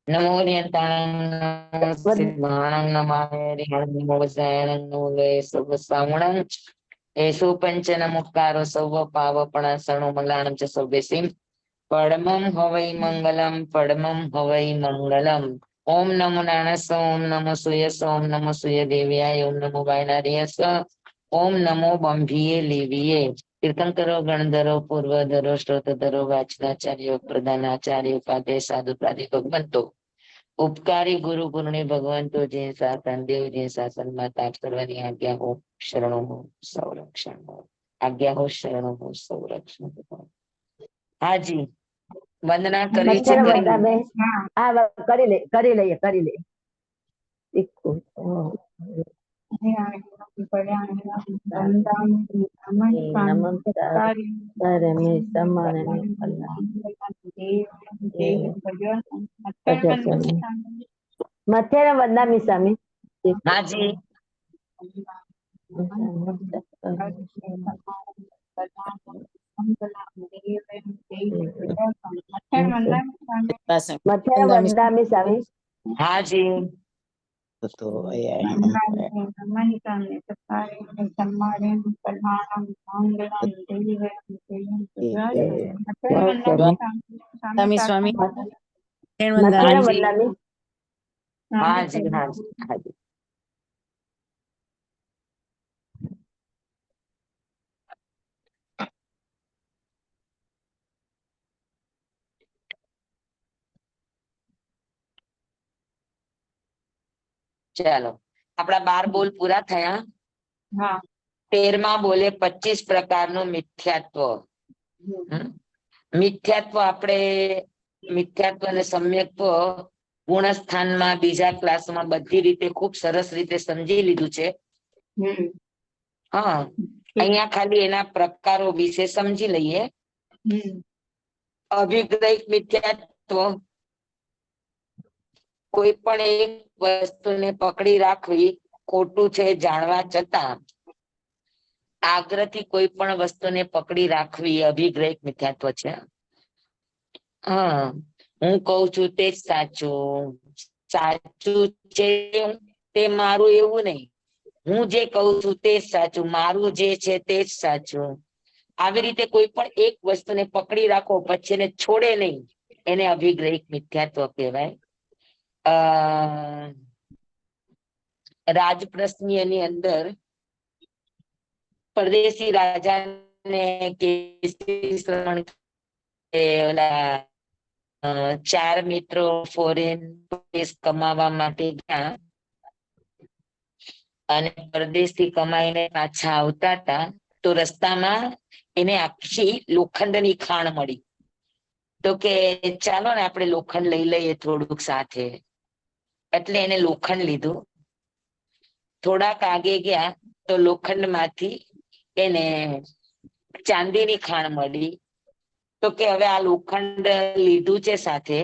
નમો નિયંતાણં સિદ્ધાણં નમામિ નમો વસાયણં નમો way સર્વ સાવણં એષુ પંચન મુક્તારો સર્વ પાવપણાસણો મંગલાણં ચ સર્વેસીમ પરમં હવૈ મંગલમ પરમં હવૈ મંગલમ. ઓમ નમો નારાયણ ઓમ નમો સૂયસ ઓમ નમો સૂય દેવ્યાય ઓમ નમો વાયનાર્યસ ઓમ નમો બંભીએ લેવીએ. તીર્થંકરો ગણધરો પૂર્વધરો શ્રોતધરો વાચનાચાર્યો પ્રધાનાચાર્ય ઉપાધ્યાય સાધુ પ્રાદિ ભગવંતો ઉપકારી ગુરુ ગુરુની ભગવંતો જે શાસન દેવ જે શાસન માં તાપ કરવાની આજ્ઞા હો શરણો હો સંરક્ષણ હો આજ્ઞા હો શરણો હો સંરક્ષણ હો. હાજી વંદના કરવી છે મચ્છર કરી વંદા બેન હા કરી લઈએ મથેર વંદામી સ્વામી. હાજી મથેર વંદામી સ્વામી. હાજી સ્વામી મથેર વંદામી. હાજી હાજી હાજી. ચાલો આપડા 12 બોલ પૂરા થયા. 13મા બોલે 25 પ્રકારનું મિથ્યાત્વ. મિથ્યાત્વ આપણે મિથ્યાત્વ અને સમ્યક્ત્વ ગુણસ્થાનમાં બીજા ક્લાસમાં બધી રીતે ખૂબ સરસ રીતે સમજી લીધું છે. હા અહીંયા ખાલી એના પ્રકારો વિશે સમજી લઈએ. અભિગ્રહિક મિથ્યાત્વ કોઈ પણ એક વસ્તુને પકડી રાખવી ખોટું છે જાણવા છતાં આગ્રહથી કોઈ પણ વસ્તુને પકડી રાખવી અભિગ્રહિક મિથ્યાત્વ છે. હા હું કઉ છું તે જ સાચું સાચું છે તે મારું એવું નહીં. હું જે કઉ છું તે જ સાચું મારું જે છે તે જ સાચું. આવી રીતે કોઈ પણ એક વસ્તુને પકડી રાખો પછી એને છોડે નહીં એને અભિગ્રહિક મિથ્યાત્વ કહેવાય. રાજપ્રશ્ની એની અંદર પરદેશી રાજાને ઓલા 4 મિત્રો ફોરેન કમાવા માટે ગયા અને પરદેશથી કમાઈને પાછા આવતા હતા તો રસ્તામાં એને આખી લોખંડની ખાણ મળી. તો કે ચાલો ને આપણે લોખંડ લઈ લઈએ થોડુંક સાથે. એટલે એને લોખંડ લીધું. થોડાક આગે ગયા તો લોખંડ માંથી એને ચાંદીની ખાણ મળી. તો કે હવે આ લોખંડ લીધું છે સાથે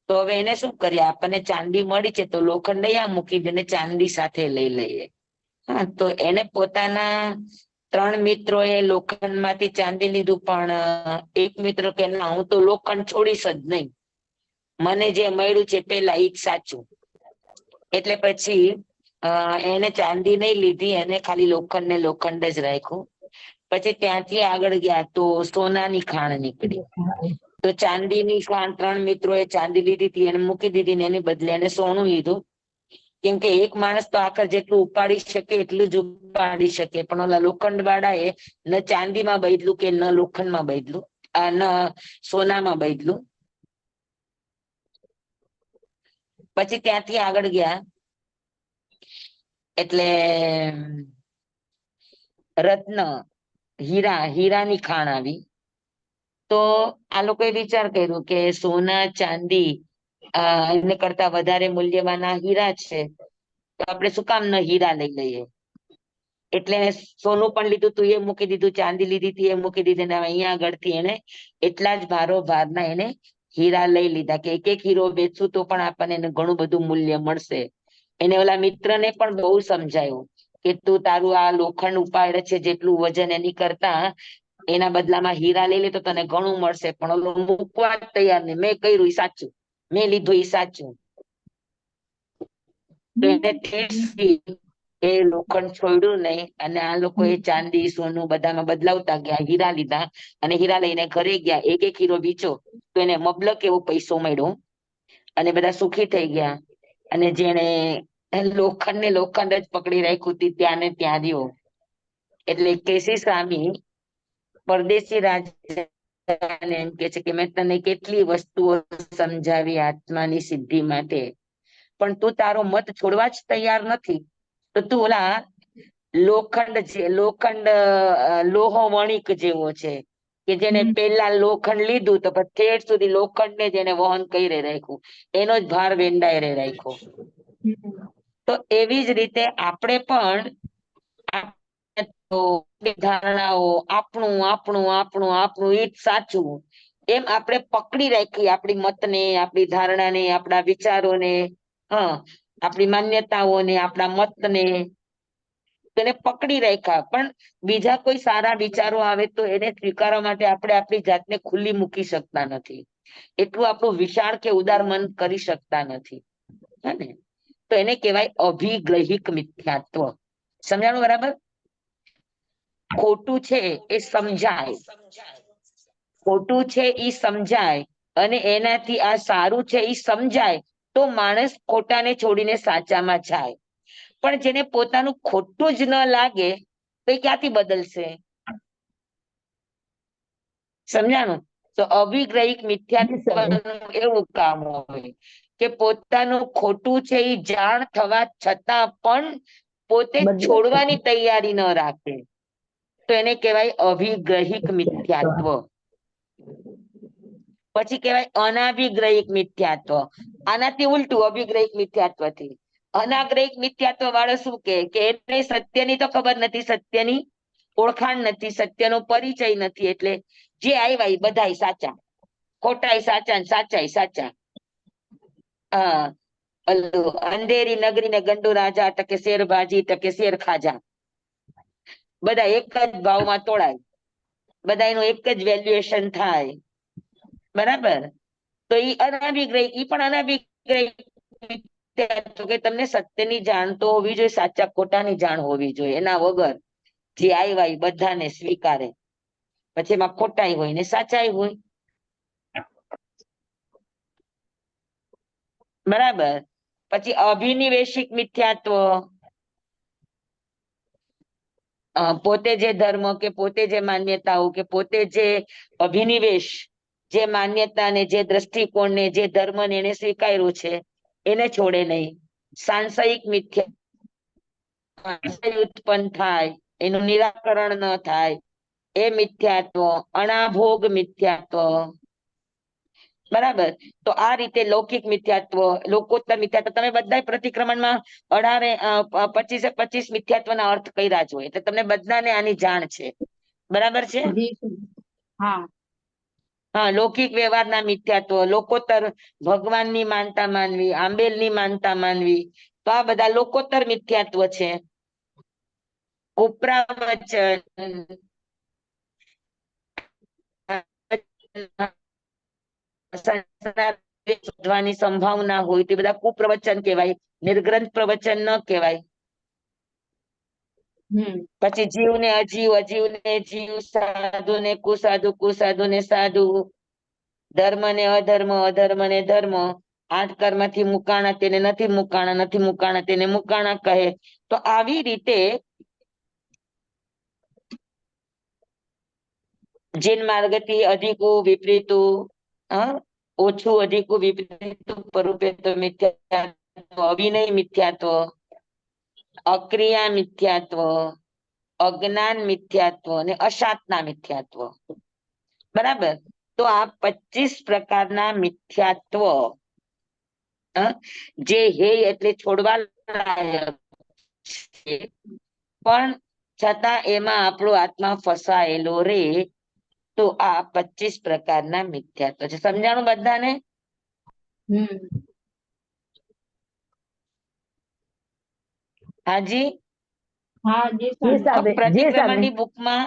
તો હવે એને શું કરીએ આપણને ચાંદી મળી છે તો લોખંડ અહીંયા મૂકી દઈને ચાંદી સાથે લઈ લઈએ. હા તો એને પોતાના 3 મિત્રોએ લોખંડ માંથી ચાંદી લીધું પણ એક મિત્ર કે ના હું તો લોખંડ છોડીશ જ નહીં મને જે મળ્યું છે પેલા ઈ જ સાચું. એટલે પછી એને ચાંદી નહીં લીધી એને ખાલી લોખંડ ને લોખંડ જ રાખ્યું. પછી ત્યાંથી આગળ ગયા તો સોનાની ખાણ નીકળી. તો ચાંદીની ખાણ 3 મિત્રોએ ચાંદી લીધી હતી એને મૂકી દીધી ને એની બદલે એને સોનું લીધું. કેમ કે એક માણસ તો આખર જેટલું ઉપાડી શકે એટલું જ ઉપાડી શકે પણ ઓલા લોખંડ વાળા એ ન ચાંદીમાં બદલું કે ન લોખંડમાં બદલું ન સોનામાં બદલું. પછી ત્યાંથી આગળ ગયા એટલે રત્ન હીરાની ખાણ આવી. તો આ લોકોએ વિચાર કર્યો કે સોના ચાંદી એને કરતા વધારે મૂલ્યવાન હીરા છે તો આપણે શું કામ ન હીરા લઈ લઈએ. એટલે સોનું પણ લીધું તું એ મૂકી દીધું ચાંદી લીધી હતી એ મૂકી દીધી ને અહીંયા આગળથી એને એટલા જ ભારના એને હીરા લઈ લીધા કે એક હીરો વેચશું તો પણ આપણને ઘણું બધું મૂલ્ય મળશે. એને ઓલા મિત્રને પણ બહુ સમજાયું કે તું તારું આ લોખંડ ઉપાડે છે જેટલું વજન એની કરતા એના બદલામાં હીરા લઈ લે તો તને ઘણું મળશે પણ ઓલો મૂકવા તૈયાર નહીં મેં કર્યું સાચું મેં લીધું એ સાચું. તો એને ઠેસથી એ લોખંડ છોડ્યું નહીં અને આ લોકો એ ચાંદી સોનું બધામાં બદલાવતા ગયા, હીરા લીધા અને હીરા લઈને ઘરે ગયા, એક એક હીરો વેચો તો એને મબલક એવો પૈસો મળ્યો અને બધા સુખી થઈ ગયા. અને જેને લોખંડ ને લોખંડ જ પકડી રાખ્યું હતી ત્યાં ને ત્યાં રહ્યો. એટલે કેસી સ્વામી પરદેશી રાજાને એમ કે છે કે મેં તને કેટલી વસ્તુઓ સમજાવી આત્માની સિદ્ધિ માટે, પણ તું તારો મત છોડવા જ તૈયાર નથી. તો તું ઓલા લોખંડ લોહો વણિક જેવો છે કે જેને પેલા લોખંડ લીધું તો પછી ઠેઠ સુધી લોખંડ ને જેને વહન કરી રાખ્યું, એનો જ ભાર વેંડાઈ રાખ્યો. તો એવી જ રીતે આપણે પણ ધારણાઓ આપણું આપણું આપણું આપણું એ જ સાચું એમ આપણે પકડી રાખી આપણી મતને, આપણી ધારણાને, આપણા વિચારોને, આપણી માન્યતાઓને, આપણા મતને તેને પકડી રાખ્યા. પણ બીજા કોઈ સારા વિચારો આવે તો એને સ્વીકારવા માટે આપણે આપણી જાતને ખુલ્લી મૂકી શકતા નથી, એટલું આપણું વિશાળ કે ઉદાર મન કરી શકતા નથી. હે ને? તો એને કહેવાય અભિગ્રહિક મિથ્યાત્વ. સમજાણું બરાબર? ખોટું છે એ સમજાય, ખોટું છે એ સમજાય અને એનાથી આ સારું છે એ સમજાય તો માણસ ખોટાને છોડીને સાચામાં જાય. પણ જેને પોતાનું ખોટું જ ન લાગે તો એ ક્યાંથી બદલશે? સમજાણું? તો અભિગ્રહિક મિથ્યાત્વ એવું કામ હોય કે પોતાનું ખોટું છે એ જાણ થવા છતાં પણ પોતે છોડવાની તૈયારી ન રાખે તો એને કહેવાય અભિગ્રહિક મિથ્યાત્વ. પછી કહેવાય અનાભિગ્રહિક મિથ્યાત્વ. આનાથી ઉલટું અભિગ્રહિક મિથ્યાત્વ થી. અનાગ્રહિક મિથ્યાત્વ વાળો શું કે એને સત્યની તો ખબર નથી, સત્યની ઓળખાણ નથી, સત્યનો પરિચય નથી, એટલે જે આવ્યા એ બધાય સાચા, ખોટાય સાચા ને સાચાય સાચા. અંધેરી નગરી ને ગંડુ રાજા, ટકે શેર ભાજી ટકે શેર ખાજા. બધા એક જ ભાવમાં તોડાય, બધા એનું એક જ વેલ્યુએશન થાય. બરાબર? તો એ અનાભિગ્રહિક, એ પણ અનાભિગ્રહિક કે તમને સત્યની જાણ તો હોવી જોઈએ, સાચા ખોટાની જાણ હોવી જોઈએ. એના વગર જે આવ્યા એ બધાને સ્વીકારે, પછી એમાં ખોટાઈ હોય ને સાચાઈ હોય. બરાબર? પછી અભિનિવેશિક મિથ્યાત્વ. પોતે જે ધર્મ કે પોતે જે માન્યતાઓ કે પોતે જે અભિનિવેશ, જે માન્યતા ને જે દ્રષ્ટિકોણ ને જે ધર્મ ને એને સ્વીકાર્યું છે એને છોડે નહીં. સાંશયિક મિથ્યા ઉત્પન્ન થાય, એનું નિરાકરણ ન થાય એ મિથ્યાત્વ. અણાભોગ મિથ્યાત્વ. બરાબર? તો આ રીતે લૌકિક મિથ્યાત્વ, લોકોત્તર મિથ્યાત્વ, તમે બધા પ્રતિક્રમણમાં 25 મિથ્યાત્વના અર્થ કર્યા જ હોય, એટલે તમને બધાને આની જાણ છે. બરાબર છે? હા. લૌકિક વ્યવહારના મિથ્યાત્વ, લોકોત્તર ભગવાનની માનતા માનવી, આંબેલની માનતા માનવી, તો આ બધા લોકોત્તર મિથ્યાત્વ છે. ઉપરા વચન, શોધવાની સંભાવના હોય તે બધા કુપ્રવચન કહેવાય, નિર્ગ્રંથ પ્રવચન ન કહેવાય. પછી જીવ ને અજીવ, અજીવ ને જીવ, સાધુ ને કુસાધુ, કુસાધુ ને સાધુ, ધર્મ ને અધર્મ, અધર્મ ને ધર્મ, 8 કર્મથી મુકાણા તેને નથી મુકાણા, નથી મુકાણા તેને મુકાણા કહે. તો આવી રીતે જીન માર્ગથી અધિકું વિપરીતું, ઓછું અધિકું વિપરીતું પરુપેતો મિથ્યાત્વ, અવિનય મિથ્યાત્વ, અક્રિયા મિથ્યાત્વ, અજ્ઞાન મિથ્યાત્વ અને અશાતના મિથ્યાત્વ. બરાબર? તો આ 25 પ્રકારના મિથ્યાત્વ જે હે એટલે છોડવા લાયક છે, પણ છતાં એમાં આપણો આત્મા ફસાયેલો રે તો આ 25 પ્રકારના મિથ્યાત્વ છે. સમજાણું બધાને? હાજી? પ્રતિક્રમણની બુકમાં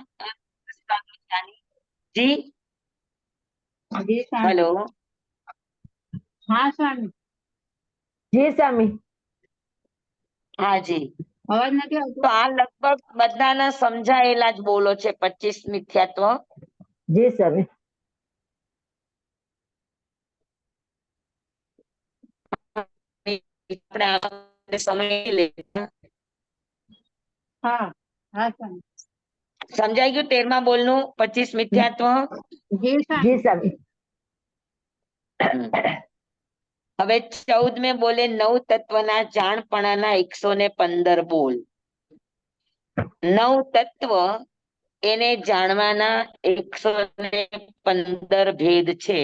જી, હેલો, હા સ્વામી. જી સ્વામી. હાજી. અવાજ નથી આવતો? તો આ લગભગ બધાના સમજાયેલા જ બોલો છે 25 મિથ્યાત્વ. જી સ્વામી. આપણે આ સમય લઈએ. હા હા સ્વામી. સમજાઈ ગયું 13મા બોલનું 25 મિથ્યાત્વ? જી જી સ્વામી. સ્વામી. હવે 14મે બોલે 9 તત્વના જાણપણાના 115 બોલ. 9 તત્વ એને જાણવાના 115 ભેદ છે.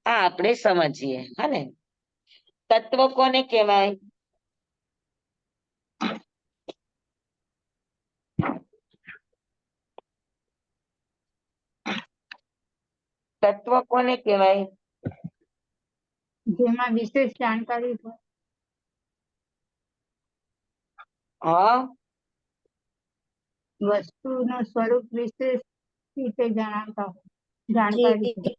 આ આપણે સમજીએ. હા ને? તત્વ કોને કહેવાય? તત્વ કોને કહેવાય? જેમાં વિશેષ જાણકારી હોય. હા, વસ્તુનું સ્વરૂપ વિશેષ રીતે જણાવતા હોય. જાણકારી હોય.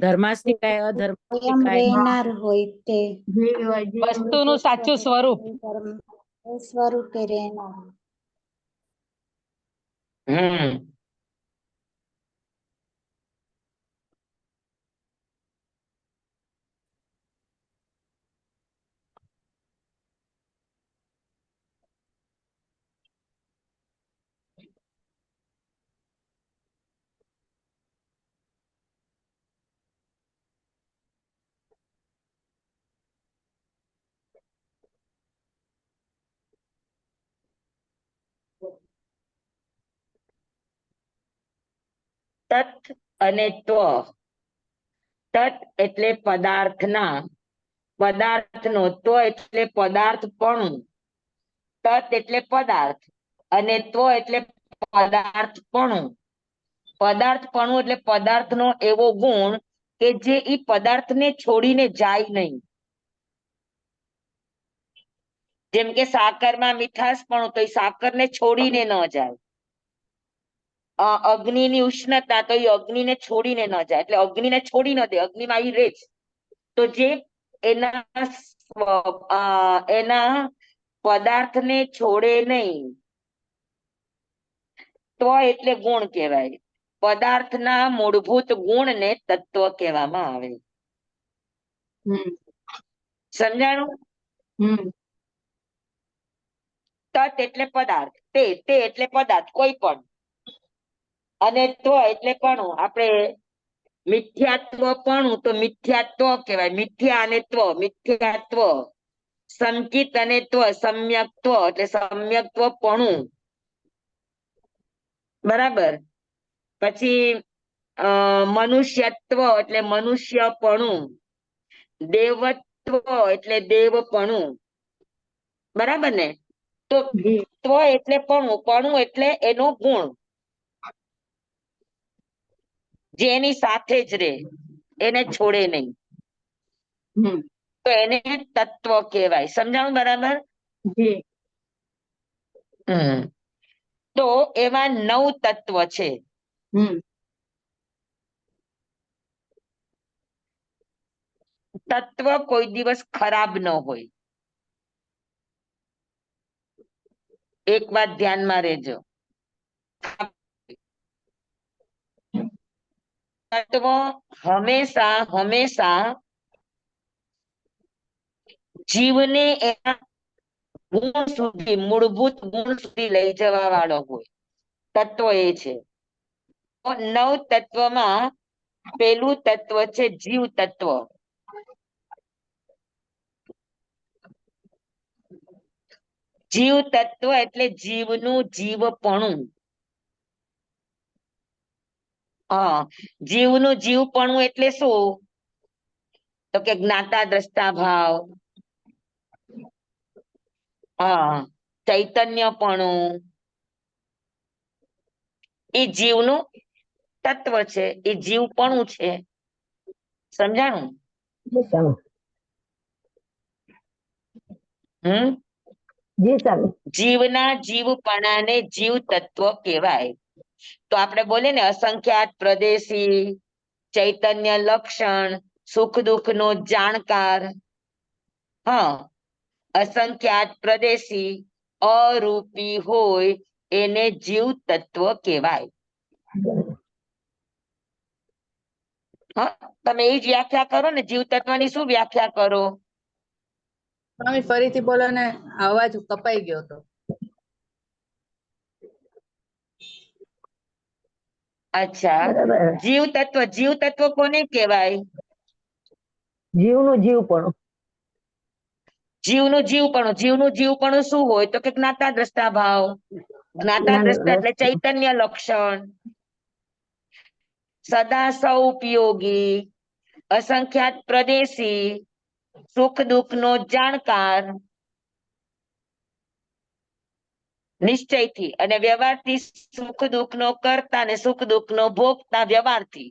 ધર્માશ્રિતાય અધર્માશ્રિતાય સ્વયં રહેનાર હોય તે જીવ અજીવ વસ્તુનું સાચું સ્વરૂપ. સ્વરૂપે રહેનાર. હમ તત અને ત્વ. તત એટલે પદાર્થના, પદાર્થનો, ત્વ એટલે પદાર્થપણું. તત એટલે પદાર્થ અને ત્વ એટલે પદાર્થપણું. પદાર્થપણું એટલે પદાર્થનો એવો ગુણ કે જે ઈ પદાર્થને છોડીને જાય નહીં. જેમ કે સાકરમાં મીઠાશપણું, તો એ સાકરને છોડીને ન જાય. અગ્નિની ઉષ્ણતા, તો એ અગ્નિને છોડીને ન જાય. એટલે અગ્નિને છોડી ન દે, અગ્નિમાં ઈ રે જ. તો જે એના પદાર્થને છોડે નહીં, તો એટલે ગુણ કહેવાય. પદાર્થના મૂળભૂત ગુણને તત્વ કહેવામાં આવે. સમજાણું? તત એટલે પદાર્થ, તે એટલે પદાર્થ કોઈ પણ, અને ત્વ એટલે પણું. આપણે મિથ્યાત્વ પણું, તો મિથ્યાત્વ કહેવાય. મિથ્યા અને ત્વ, મિથ્યાત્વ. સંકિત અને ત્વ, સમ્યક્ત્વ એટલે સમ્યક્ત્વ પણું. બરાબર. પછી મનુષ્યત્વ એટલે મનુષ્યપણું. દેવત્વ એટલે દેવપણું. બરાબર ને? તો ત્વ એટલે પણું, પણું એટલે એનો ગુણ, જે એની સાથે જ રહે, એને છોડે નહીં. તો એને તત્વ કહેવાય. સમજાણું બરાબર? તો એવા 9 તત્વ છે. તત્વ કોઈ દિવસ ખરાબ ન હોય. એક વાત ધ્યાનમાં રહેજો. તત્વ હંમેશા હંમેશા જીવને એના ગુણ સુધી, મૂળભૂત ગુણ સુધી લઈ જવા વાળો હોય. તત્વ એ છે. 9 તત્વમાં પેલું તત્વ છે જીવ તત્વ. જીવ તત્વ એટલે જીવનું જીવપણું. હા, જીવનું જીવપણું એટલે શું? તો કે જ્ઞાતા દ્રષ્ટા ભાવ. હા, ચૈતન્યપણું. એ જીવનું તત્વ છે, એ જીવપણું છે. સમજાણું? જી સ્વામી. જી સ્વામી. જીવના જીવપણાને જીવ તત્વ કહેવાય. તો આપણે બોલીએ ને અસંખ્યાત પ્રદેશી, ચૈતન્ય લક્ષણ, સુખ દુઃખ નો જાણકાર, હા, અસંખ્યાત પ્રદેશી, અરૂપી હોય એને જીવ તત્વ કહેવાય. હા, તમે એ જ વ્યાખ્યા કરો ને, જીવ તત્વની શું વ્યાખ્યા કરો? સ્વામી ફરીથી બોલો ને, અવાજ કપાઈ ગયો હતો. અચ્છા, બરાબર. જીવ તત્વ કોને કહેવાય? જીવનું જીવપણું. જીવનું જીવપણું શું હોય? તો કે જ્ઞાતા દ્રષ્ટા ભાવ. જ્ઞાતા દ્રષ્ટા એટલે ચૈતન્ય લક્ષણ, સદા સૌપયોગી, અસંખ્યાત પ્રદેશી, સુખ દુઃખ નો જાણકાર, નિશ્ચયથી અને વ્યવહારથી સુખ દુઃખ નો કરતા અને સુખ દુઃખ નો ભોગતા વ્યવહારથી,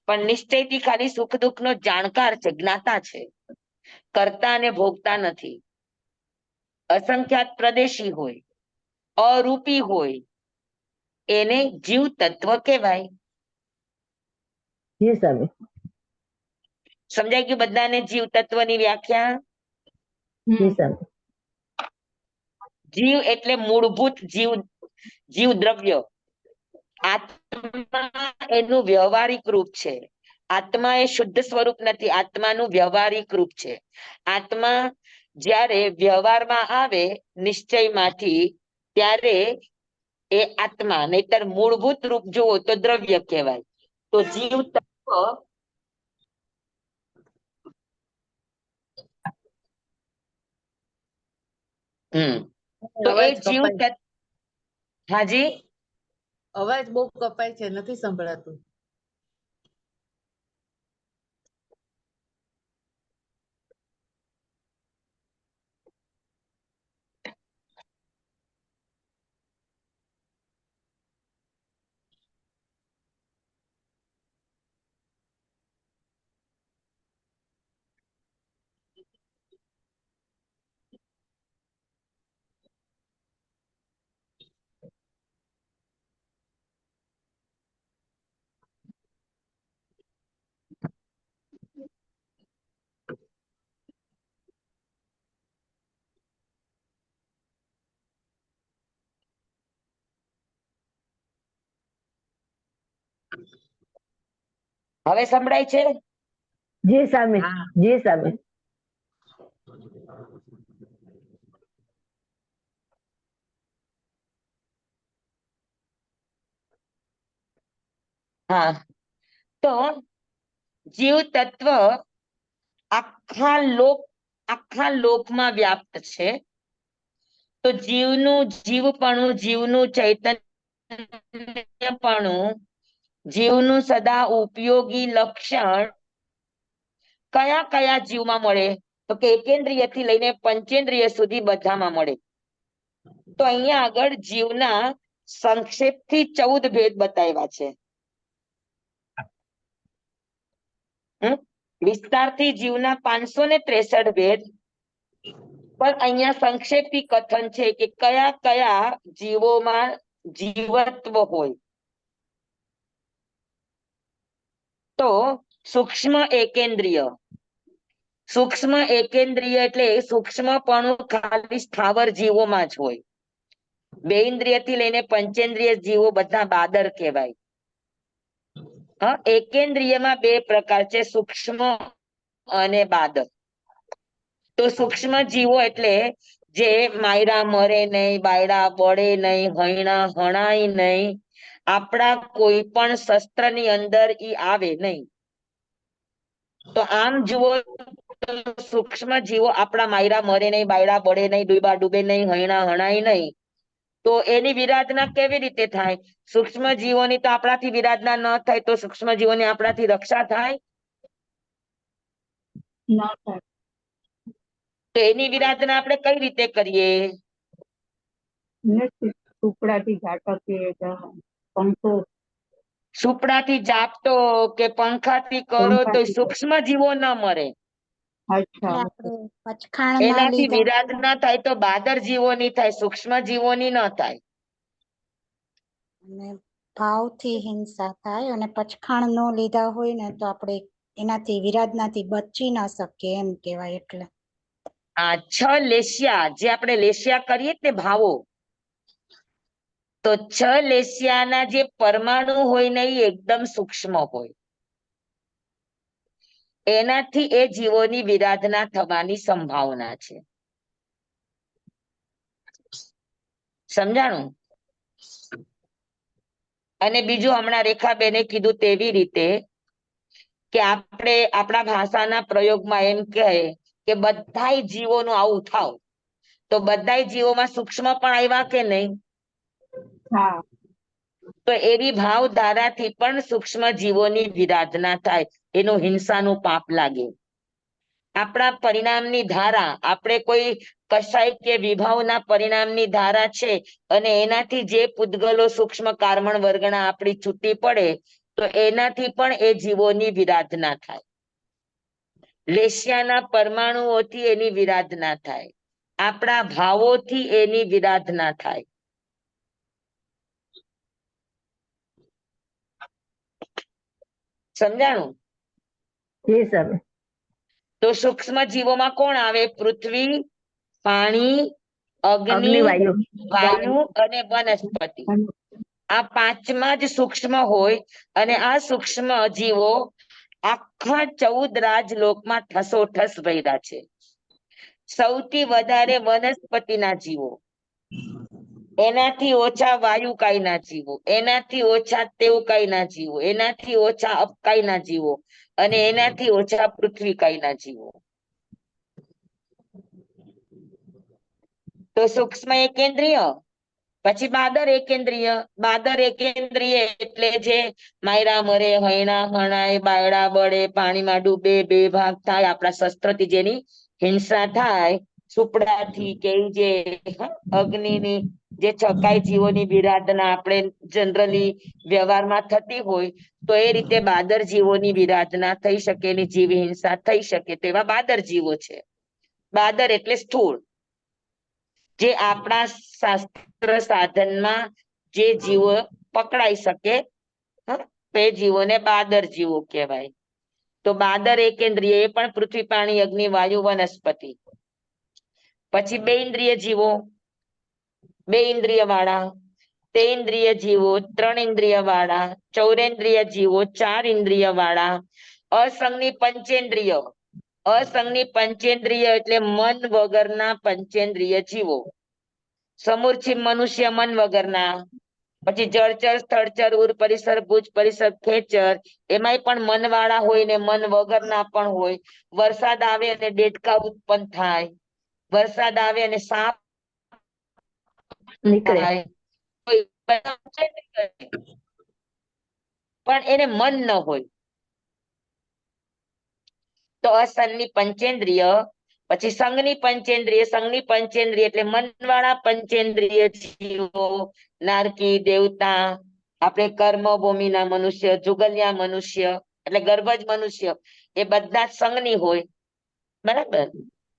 પણ નિશ્ચયથી ખાલી સુખ દુઃખ નો જાણકાર છે, જ્ઞાતા છે, કરતા અને ભોગતા નથી. અસંખ્યાત પ્રદેશી હોય, અરૂપી હોય એને જીવ તત્વ કહેવાય. જી સ્વામી. સમજાઈ ગયું બધાને જીવ તત્વની વ્યાખ્યા? જી સ્વામી. જીવ એટલે મૂળભૂત જીવ દ્રવ્ય. આત્મા એનું વ્યવહારિક રૂપ છે. આત્મા એ શુદ્ધ સ્વરૂપ નથી, આત્માનું વ્યવહારિક રૂપ છે. આત્મા જ્યારે વ્યવહારમાં આવે નિશ્ચયમાંથી, ત્યારે એ આત્મા, નહીતર મૂળભૂત રૂપ જુઓ તો દ્રવ્ય કહેવાય. તો જીવ તત્વ તો એ જીવ તત્વ, હાજી અવાજ બહુ કપાય છે, નથી સંભળાતું. હવે સંભળાય છે? જી સ્વામી. હા. જી સ્વામી. હા, તો જીવ તત્વ આખા લોકમાં વ્યાપ્ત છે. તો જીવનું જીવપણું, જીવનું ચૈતન્યપણું, જીવનું સદા ઉપયોગી લક્ષણ કયા કયા જીવમાં મળે? તો કે એકેન્દ્રિય થી લઈને પંચેન્દ્રિય સુધી બધામાં મળે. તો અહીંયા આગળ જીવના સંક્ષેપથી 14 ભેદ બતાવ્યા છે. વિસ્તારથી જીવના 563 ભેદ, પણ અહીંયા સંક્ષેપથી કથન છે કે કયા કયા જીવોમાં જીવત્વ હોય. તો સૂક્ષ્મ એકેન્દ્રિય એટલે સૂક્ષ્મપણું ખાલી સ્થાવર જીવોમાં જ હોય. 2 ઇન્દ્રિયથી લઈને પંચેન્દ્રિય જીવો બધા બાદર કહેવાય. એકેન્દ્રિયમાં 2 પ્રકાર છે, સૂક્ષ્મ અને બાદર. તો સૂક્ષ્મ જીવો એટલે જે માયરા મરે નહીં, બાયડા બળે નહીં, હૈણા હણાય નહીં, આપણા કોઈ પણ શસ્ત્રની અંદર ઈ આવે નહીં. તો આમ જુઓ સૂક્ષ્મ જીવો આપણા માયરા મરે નહીં, બાયડા બળે નહીં, ડૂબા ડૂબે નહીં, હૈણા હણાય નહીં. તો એની વિરાધના કેવી રીતે થાય? સૂક્ષ્મ જીવોની તો આપણાથી વિરાધના ન થાય, તો સૂક્ષ્મ જીવોની આપણાથી રક્ષા થાય? ન થાય. તો એની વિરાધના આપણે કઈ રીતે કરીએ? ટુકડાથી ઝાટકીએ, પંખો સુપડાથી જાપતો કે પંખાથી કરો તો સૂક્ષ્મ જીવો ન મરે. અચ્છા. આપણે પચખાણ ન એનાથી લીધા વિરાધના થાય તો બાદર જીવોની થાય, સૂક્ષ્મ જીવોની ન થાય. અને ભાવથી હિંસા થાય, અને પચખાણ ન લીધા હોય ને તો આપણે એનાથી વિરાધનાથી બચી ન શકે એમ કહેવાય એટલે. આ 6 લેશિયા જે આપણે લેશિયા કરીએ ને ભાવો, તો 6 લેશિયાના જે પરમાણુ હોય ને એ એકદમ સૂક્ષ્મ હોય. એનાથી એ જીવોની વિરાધના થવાની સંભાવના છે. સમજાણું? અને બીજું હમણાં રેખાબેને કીધું તેવી રીતે કે આપણે આપણા ભાષાના પ્રયોગમાં એમ કહે કે બધાય જીવોનું આવું થાવ, તો બધાય જીવોમાં સૂક્ષ્મ પણ આવ્યા કે નહીં? હા. તો એવી ભાવધારાથી પણ સૂક્ષ્મ જીવોની વિરાધના થાય, એનું હિંસાનું પાપ લાગે. આપણા પરિણામની ધારા, આપણે કોઈ કશાય કે વિભાવના પરિણામની ધારા છે અને એનાથી જે પૂતગલો સૂક્ષ્મ કાર્મણ વર્ગના આપણી છૂટી પડે, તો એનાથી પણ એ જીવોની વિરાધના થાય. લેશિયાના પરમાણુઓથી એની વિરાધના થાય, આપણા ભાવોથી એની વિરાધના થાય. સમજાણું? જી સ્વામી. તો સૂક્ષ્મ જીવોમાં કોણ આવે? પૃથ્વી, પાણી, અગ્નિ, અગ્નિ, વાયુ. વાયુ અને વનસ્પતિ. આ પાંચમાં જ સૂક્ષ્મ હોય અને આ સૂક્ષ્મ જીવો આખા 14 રાજલોકમાં ઠસોઠસ ભર્યા છે. સૌથી વધારે વનસ્પતિના જીવો, એનાથી ઓછા વાયુકાયના જીવો, એનાથી ઓછા તેવકાયના જીવો, એનાથી ઓછા અપકાયના જીવો અને એનાથી ઓછા પૃથ્વીકાયના જીવો. તો સૂક્ષ્મ એકેન્દ્રિય, પછી બાદર એકેન્દ્રિય. બાદર એકેન્દ્રિય એટલે જે માયરા મરે, હૈણા હણાય, બાયડા બળે, પાણીમાં ડૂબે, બે ભાગ થાય, આપણા શસ્ત્રથી જેની હિંસા થાય, સુપડાથી કે જે અગ્નિની જે છકાય જીવોની વિરાધના આપણે જનરલી વ્યવહારમાં થતી હોય, તો એ રીતે બાદર જીવોની વિરાધના થઈ શકે, એની જીવ હિંસા થઈ શકે, તેવા બાદર જીવો છે. બાદર એટલે સ્થૂળ, જે આપણા શાસ્ત્ર સાધનમાં જે જીવો પકડાઈ શકે, તે જીવોને બાદર જીવો કહેવાય. તો બાદર એકેન્દ્રિય એ પણ પૃથ્વી, પાણી, અગ્નિ, વાયુ, વનસ્પતિ. પછી 2 ઇન્દ્રિય જીવો, 2 ઇન્દ્રિય વાળા, 3 ઇન્દ્રિય જીવો, 3 ઇન્દ્રિય વાળા, 4 ઇન્દ્રિય જીવો, 4 ઇન્દ્રિય વાળા, અસંગની પંચેન્દ્રિય. અસંગની પંચેન્દ્રિય એટલે મન વગરના પંચેન્દ્રિય જીવો. સમૂર્છિ મનુષ્ય મન વગરના. પછી જળચર, સ્થળચર, ઉર પરિસર, ભુજ પરિસર, ખેચર, એમાંય પણ મનવાળા હોય ને મન વગરના પણ હોય. વરસાદ આવે અને દેડકા ઉત્પન્ન થાય, વરસાદ આવે અને સાપ નીકળે. થાય, પણ એને મન ન હોય. તો અસંગની પંચેન્દ્રિય. પછી સંઘની પંચેન્દ્રિય. સંઘની પંચેન્દ્રિય એટલે મનવાળા પંચેન્દ્રિય જીવો, નારકી, દેવતા, આપણે કર્મભૂમિના મનુષ્ય, જુગલ્યા મનુષ્ય એટલે ગર્ભજ મનુષ્ય, એ બધા સંઘની હોય. બરાબર?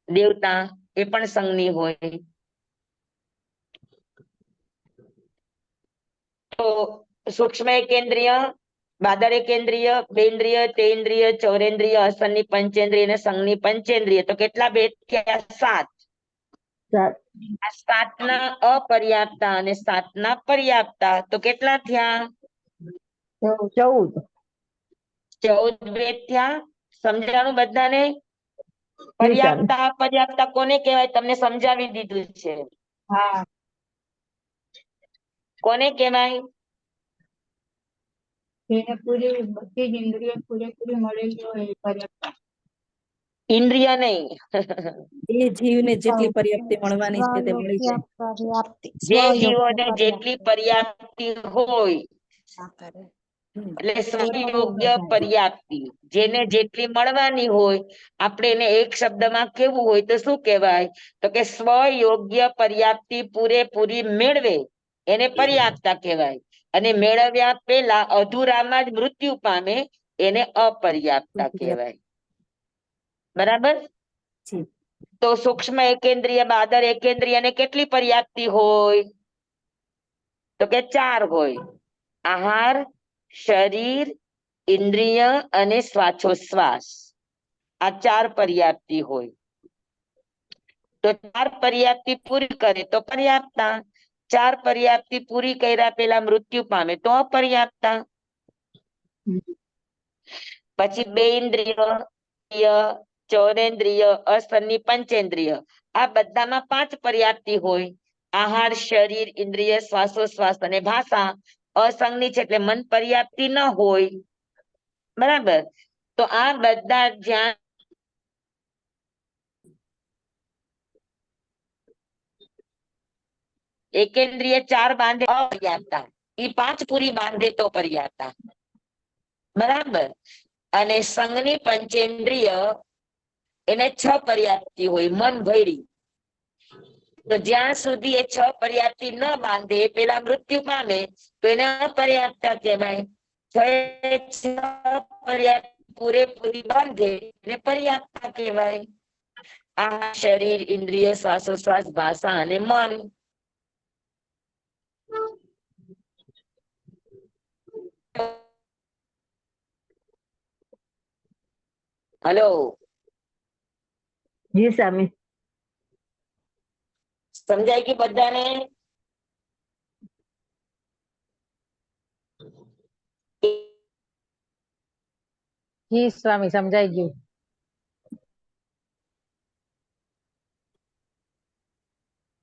દેવતા એ પણ સંઘની હોય. તો સૂક્ષ્મ એકેન્દ્રિય, બાદર એકેન્દ્રિય, 2 ઇન્દ્રિય, 3 ઇન્દ્રિય, 4 ઇન્દ્રિય, અસંગની પંચેન્દ્રિય અને સંઘની પંચેન્દ્રિય. તો કેટલા ભેદ થયા? 7. સાત. આ 7ના અપર્યાપ્તા અને 7ના પર્યાપ્તા, તો કેટલા થયા? 14. 14 ભેદ થયા. સમજાણું બધાને? જી સ્વામી. પર્યાપ્તા અપર્યાપ્તા કોને કહેવાય? તમને સમજાવી દીધું છે. હા. કોને કહેવાય? એને પૂરી બધી જ ઇન્દ્રિય પૂરેપૂરી મળેલી હોય એ પર્યાપ્ત. ઇન્દ્રિય નહીં, એ જીવને જેટલી પર્યાપ્તિ મળવાની છે તે મળી સ્વયોગ્ય જાય. પર્યાપ્તિ. જે સ્વયોગ્ય જીવોને જેટલી પર્યાપ્તિ પર્યાપ્તિ હોય, ના કરે. એટલે સ્વયોગ્ય પર્યાપ્તિ, જેને જેટલી મળવાની હોય, આપણે એને એક શબ્દમાં કેવું હોય તો શું કહેવાય? તો કે સ્વયોગ્ય પર્યાપ્તિ પૂરેપૂરી મેળવે એને પર્યાપ્તા કહેવાય. અને મેળવ્યા પેલા અધૂરામાં જ મૃત્યુ પામે એને અપર્યાપ્તા કહેવાય. બરાબર? જી. તો સૂક્ષ્મ એકેન્દ્રિય, બાદર એકેન્દ્રિય ને કેટલી પર્યાપ્તિ હોય? તો કે 4 હોય. આહાર, શરીર, ઇન્દ્રિય અને શ્વાસોશ્વાસ આ 4 પર્યાપ્તિ હોય. તો 4 પર્યાપ્તિ પૂરી કરે તો પર્યાપ્તા, 4 પર્યાપ્તિ પૂરી કર્યા પેલા મૃત્યુ પામે તો અપર્યાપ્તા. પછી 2 ઇન્દ્રિય, ચોરેન્દ્રિય, અસન્ની પંચેન્દ્રિય આ બધામાં 5 પર્યાપ્તિ હોય. આહાર, શરીર, ઇન્દ્રિય, શ્વાસોશ્વાસ અને ભાષા અસંગની છે એટલે મન પર્યાપ્તિ ન હોય. બરાબર. તો આ બધા જ્યાં એકેન્દ્રિય 4 બાંધે અપર્યાપ્તા, એ 5 પૂરી બાંધે તો પર્યાપ્તા. બરાબર. અને સંઘની પંચેન્દ્રિય એને 6 પર્યાપ્તિ હોય મન ભરી. તો જ્યાં સુધી એ 6 પર્યાપ્તિ ન બાંધે પેલા મૃત્યુ પામે તો એને અપર્યાપ્તા કહેવાય. 6 પર્યાપ્તિ પૂરેપૂરી બાંધે એને પર્યાપ્તા કહેવાય. આ શરીર, ઇન્દ્રિય, શ્વાસોશ્વાસ, ભાષા અને મન. હલો, જી સ્વામી. સમજાય કે બધાને? જી સ્વામી, સમજાઈ ગયું.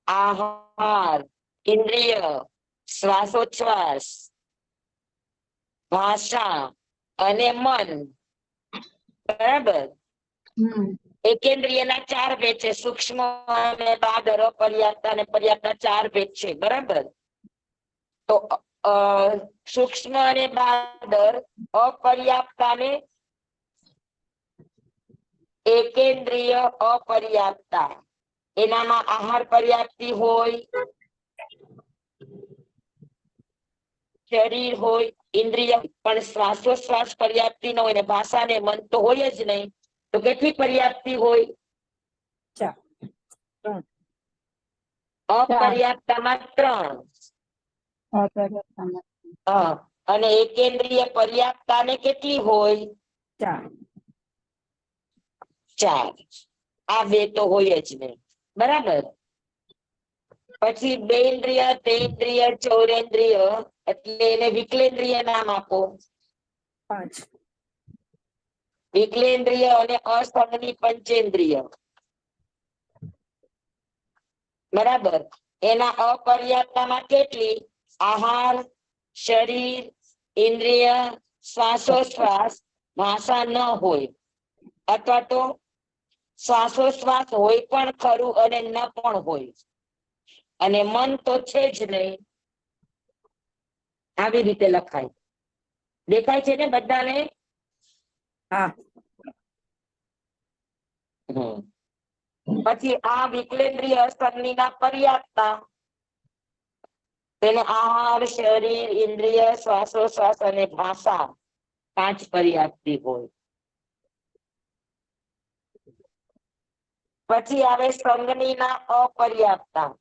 આહાર, ઇન્દ્રિય, શ્વાસોચ્છ્વાસ, ભાષા અને મન. બરાબર. એકેન્દ્રિયના 4 ભેદ છે, સૂક્ષ્મ અને બાદર, અપર્યાપ્ત અને પર્યાપ્ત 4 ભેદ છે. બરાબર. તો સૂક્ષ્મ અને બાદર અપર્યાપ્તાને એકેન્દ્રિય અપર્યાપ્તા એનામાં આહાર પર્યાપ્તિ હોય, શરીર હોય, ઇન્દ્રિય પણ શ્વાસોશ્વાસ પર્યાપ્તિ ન હોય ને ભાષા ને મન તો હોય જ નહીં. તો કેટલી પર્યાપ્તિ હોય? 4. અપર્યાપ્તામાં 3. અને એકેન્દ્રિય પર્યાપ્તાને કેટલી હોય? 4. 4. આ 2 તો હોય જ નહીં. બરાબર. પછી 2 ઇન્દ્રિય, તેન્દ્રિય, ચૌરેન્દ્રિય એટલે એને વિકલેન્દ્રિય નામ આપો. 5. વિકલેન્દ્રિય અને અસંગની પંચેન્દ્રિય. બરાબર. એના અપર્યાપ્તામાં કેટલી? આહાર, શરીર, ઇન્દ્રિય, શ્વાસોશ્વાસ, ભાષા ન હોય. અથવા તો શ્વાસોશ્વાસ હોય પણ ખરું અને ન પણ હોય. અને મન તો છે જ નહીં. આવી રીતે લખાય. દેખાય છે ને બધાને? હા. પછી આ વિકલેન્દ્રિય અસંગનીના પર્યાપ્તા તેને આહાર, શરીર, ઇન્દ્રિય, શ્વાસોશ્વાસ અને ભાષા 5 પર્યાપ્તિ હોય. પછી આવે સંગનીના અપર્યાપ્તા.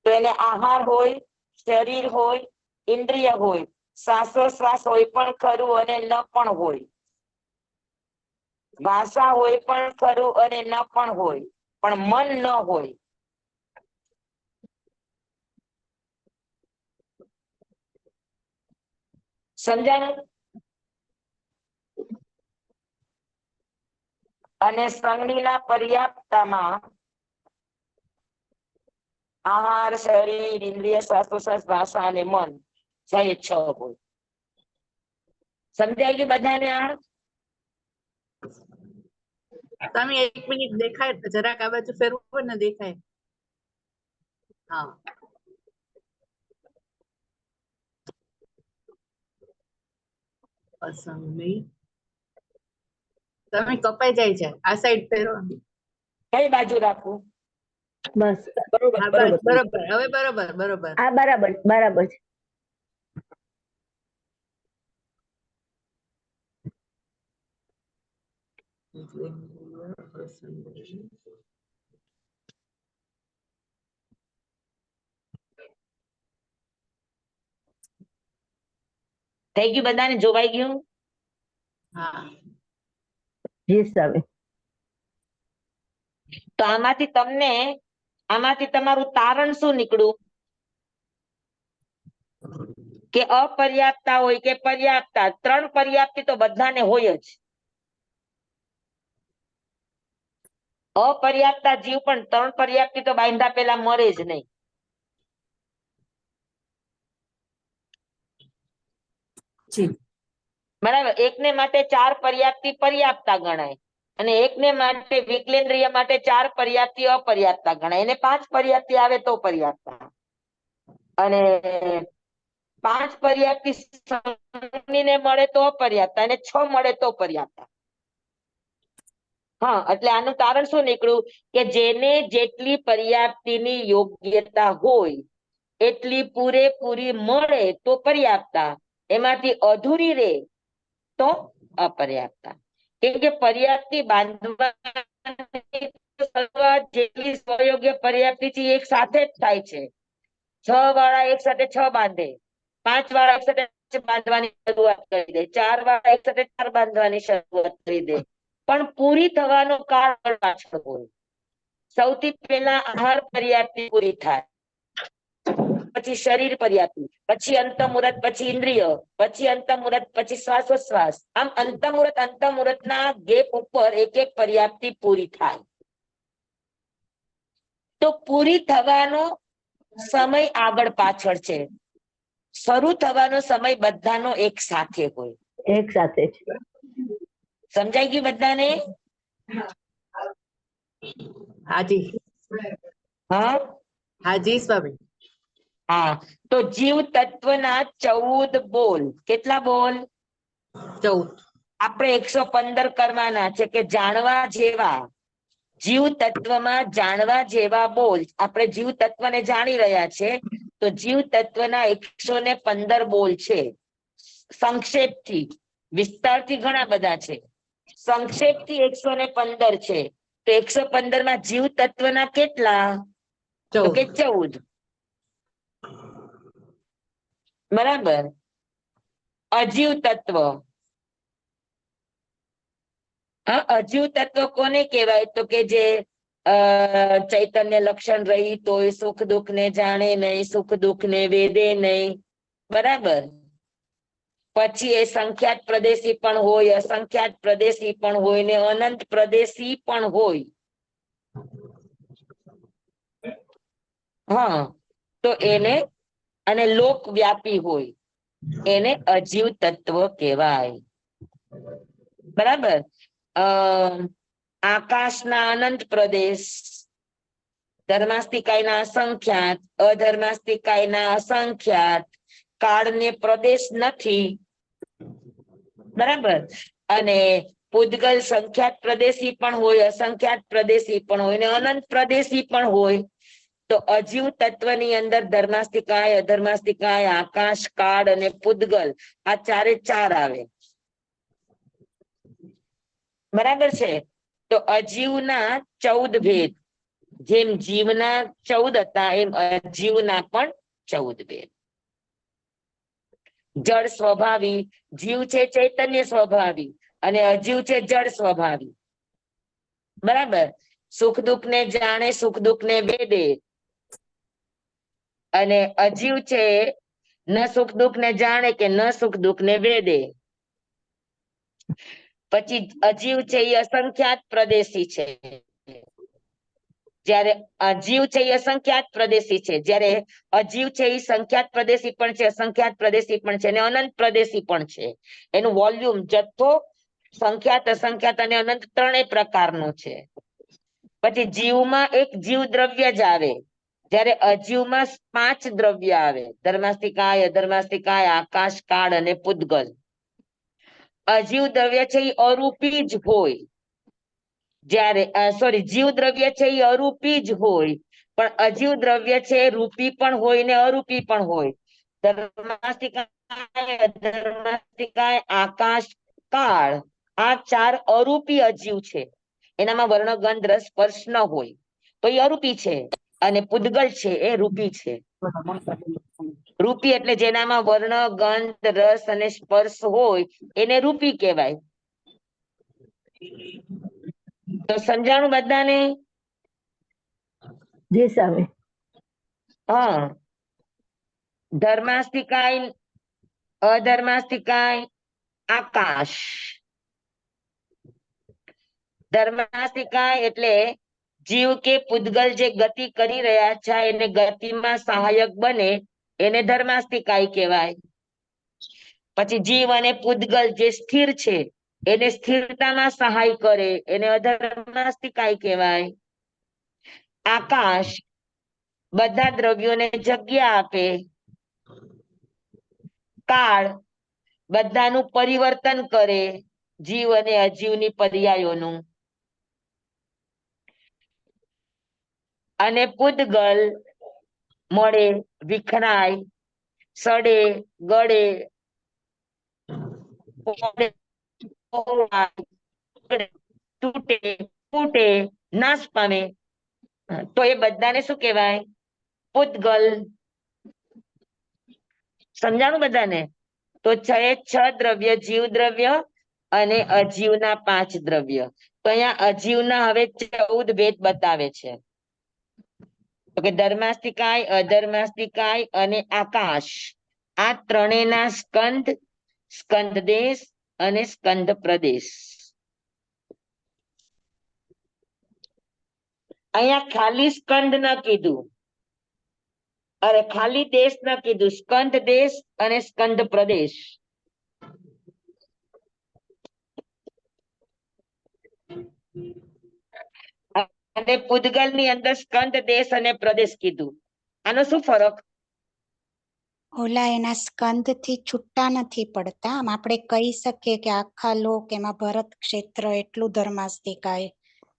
તો એને આહાર હોય, શરીર હોય, ઇન્દ્રિય હોય, શ્વાસોશ્વાસ હોય પણ ખરું અને ન પણ હોય. ભાષા હોય પણ ખરું અને ન પણ હોય. પણ મન ન હોય. સમજાયું? અને સંગનીના પર્યાપ્તામાં આહાર, શરીર, ઇન્દ્રિય, શ્વાસોશ્વાસ, ભાષા અને મન 6 હોય. સમજાય ગયું બધાને? આ તમે 1 મિનિટ દેખાય જરાક આ બાજુ ફેરવો ને દેખાય. હા. અસંગની તમે કપાઈ જાય છે. આ સાઈડ ફેરવો. કઈ બાજુ રાખવું? બસ બરોબર હા, બરોબર. બસ બરોબર. હવે બરોબર બરોબર. આ બરાબર બરાબર છે. થઈ ગયું બધાને? જોવાઈ ગયું? હા જી સ્વામી. તો આમાંથી તમારું તારણ શું નીકળ્યું? કે અપર્યાપ્તતા હોય કે પર્યાપ્તતા, 3 પર્યાપ્તિ તો બધાને હોય જ. અપર્યાપ્તતા જીવ પણ 3 પર્યાપ્તિ તો બાંધ્યા પેલા મરે જ નહીં. જી બરાબર. એકને માટે 4 પર્યાપ્તિ પર્યાપ્તતા ગણાય અને એકને માટે વિકલેન્દ્રિય માટે 4 પર્યાપ્તિ અપર્યાપ્તતા ગણાય. એને 5 પર્યાપ્તિ આવે તો પર્યાપ્તતા, અને 5 પર્યાપ્તિ સંગીને મળે તો અપર્યાપ્તતા અને 6 મળે તો પર્યાપ્તતા. હા, એટલે આનું કારણ શું નીકળ્યું? કે જેને જેટલી પર્યાપ્તિની યોગ્યતા હોય એટલી પૂરેપૂરી મળે તો પર્યાપ્તતા, એમાંથી અધૂરી રહે તો અપર્યાપ્તતા. કેમ કે પર્યાપ્તિ બાંધવા જેટલી સ્વયોગ્ય પર્યાપ્તિ છે એક સાથે જ થાય છે. 6 વાળા એક સાથે 6 બાંધે, 5 વાળા એક સાથે 5 બાંધવાની શરૂઆત કરી દે, 4 વાળા એક સાથે 4 બાંધવાની શરૂઆત કરી દે, પણ પૂરી થવાનો કાળ પાછળ હોય. સૌથી પહેલા આહાર પર્યાપ્તિ પૂરી થાય, પછી શરીર પર્યાપ્તિ, પછી અંતઃમુહૂર્ત, પછી ઇન્દ્રિય, પછી અંતઃમુહૂર્ત, પછી શ્વાસોશ્વાસ. આમ અંતઃમુહૂર્ત ના ગેપ ઉપર એક એક પર્યાપ્તિ પૂરી થાય. તો પૂરી થવાનો સમય આગળ પાછળ છે, શરૂ થવાનો સમય બધાનો એક સાથે હોય. એક સાથે છે. સમજાઈ ગયું બધાને? હાજી હા હાજી સ્વામી. હા. તો જીવ તત્વના 14 બોલ. કેટલા બોલ? 14. આપણે 115 કરવાના છે કે જાણવા જેવા. જીવ તત્વમાં જાણવા જેવા બોલ. આપણે જીવ તત્વને જાણી રહ્યા છે, તો જીવ તત્વના 115 બોલ છે. સંક્ષેપથી, વિસ્તારથી ઘણા બધા છે, સંક્ષેપથી 115 છે. તો 115 માં જીવ તત્વના કેટલા? તો કે 14. બરાબર. અજીવ તત્વ, અજીવ તત્વ કોને કહેવાય? તો કે જે ચૈતન્ય લક્ષણ રહિત હોય, સુખ દુઃખ ને જાણે નહીં, સુખ દુઃખ ને વેદે નહીં. બરાબર. પછી એ સંખ્યાત પ્રદેશી પણ હોય, અસંખ્યાત પ્રદેશી પણ હોય ને અનંત પ્રદેશી પણ હોય. હા, તો એને, અને લોક વ્યાપી હોય, એને અજીવ તત્વ કહેવાય. બરાબર. આકાશના અનંત પ્રદેશ, ધર્માસ્તિકાયના અસંખ્યાત, અધર્માસ્તિકાયના અસંખ્યાત, કાળને પ્રદેશ નથી. બરાબર. અને પૂદગલ સંખ્યાત પ્રદેશી પણ હોય, અસંખ્યાત પ્રદેશી પણ હોય ને અનંત પ્રદેશી પણ હોય. તો અજીવ તત્વની અંદર ધર્માસ્તિકાય, અધર્માસ્તિકાય, આકાશ, કાળ અને પૂદગલ, આ 4 આવે. બરાબર છે. તો અજીવના 14 ભેદ. જેમ જીવના 14 હતા એમ અજીવના પણ 14 ભેદ. જળ સ્વભાવી, જીવ છે ચૈતન્ય સ્વભાવી અને અજીવ છે જળ સ્વભાવી. બરાબર. સુખ દુઃખ ને જાણે, સુખ દુઃખ ને વેદે, અને અજીવ છે ન સુખ દુઃખ ને જાણે કે ન સુખ દુઃખ ને વેદે. પછી અજીવ છે એ અસંખ્યાત પ્રદેશી છે. જ્યારે અજીવ છે એ અસંખ્યાત પ્રદેશી છે, જ્યારે અજીવ છે એ સંખ્યાત પ્રદેશી પણ છે, અસંખ્યાત પ્રદેશી પણ છે અને અનંત પ્રદેશી પણ છે. એનું વોલ્યુમ, જથ્થો સંખ્યાત, અસંખ્યાત અને અનંત 3 પ્રકારનું છે. પછી જીવમાં એક જીવ દ્રવ્ય જ આવે, જ્યારે અજીવમાં 5 દ્રવ્ય આવે, ધર્માસ્તિકાય, અધર્માસ્તિકાય, આકાશ, કાળ અને પૂદગલ. અજીવ દ્રવ્ય છે એ અરૂપી જ હોય, જ્યારે જીવ દ્રવ્ય છે એ અરૂપી જ હોય, પણ અજીવ દ્રવ્ય છે રૂપી પણ હોય ને અરૂપી પણ હોય. ધર્માસ્તિકાય, અધર્માસ્તિકાય, આકાશ, કાળ, આ 4 અરૂપી અજીવ છે. એનામાં વર્ણ, ગંધ, રસ, સ્પર્શ ન હોય, તો એ અરૂપી છે. અને પૂદગલ છે એ રૂપી છે. રૂપી એટલે જેનામાં વર્ણ, ગંધ, રસ અને સ્પર્શ હોય એને રૂપી કહેવાય. તો સમજાણું બધાને? જી સ્વામી. હા. ધર્માસ્તિકાય, અધર્માસ્તિકાય, આકાશ. ધર્માસ્તિકાય એટલે જીવ કે પૂદગલ જે ગતિ કરી રહ્યા છે એને ગતિમાં સહાયક બને એને ધર્માસ્તિકાય કહેવાય. પછી જીવ અને પૂદગલ જે સ્થિર છે એને સ્થિરતામાં સહાય કરે એને અધર્માસ્તિકાય કહેવાય. આકાશ બધા દ્રવ્યોને જગ્યા આપે. કાળ બધાનું પરિવર્તન કરે, જીવ અને અજીવની પર્યાયોનું. અને પૂદગલ મળે, વિખરાય, સડે, ગળે, તૂટે, ફૂટે, નાશ પામે. તો એ બધાને શું કહેવાય? પૂદગલ. સમજાણું બધાને? તો છ એ 6 દ્રવ્ય જીવ દ્રવ્ય અને અજીવના 5 દ્રવ્ય. તો અહીંયા અજીવના હવે 14 ભેદ બતાવે છે. તો કે ધર્માસ્તિકાય, અધર્માસ્તિકાય અને આકાશ આ ત્રણેયના સ્કંદ, સ્કંદ દેશ અને સ્કંદ પ્રદેશ. અહીંયા ખાલી સ્કંદ ન કીધું, અરે ખાલી દેશ ન કીધું, સ્કંદ દેશ અને સ્કંદ પ્રદેશ. અને પૂદગલ ની અંદર સ્કંદ દેશ અને પ્રદેશ કીધું. આનો શું ફરક? ઓલા એના સ્કંદ થી છૂટા નથી પડતા. આમ આપણે કહી શકીએ કે આખા લોક એમાં ભરત ક્ષેત્ર એટલું ધર્માસ્તિકાય,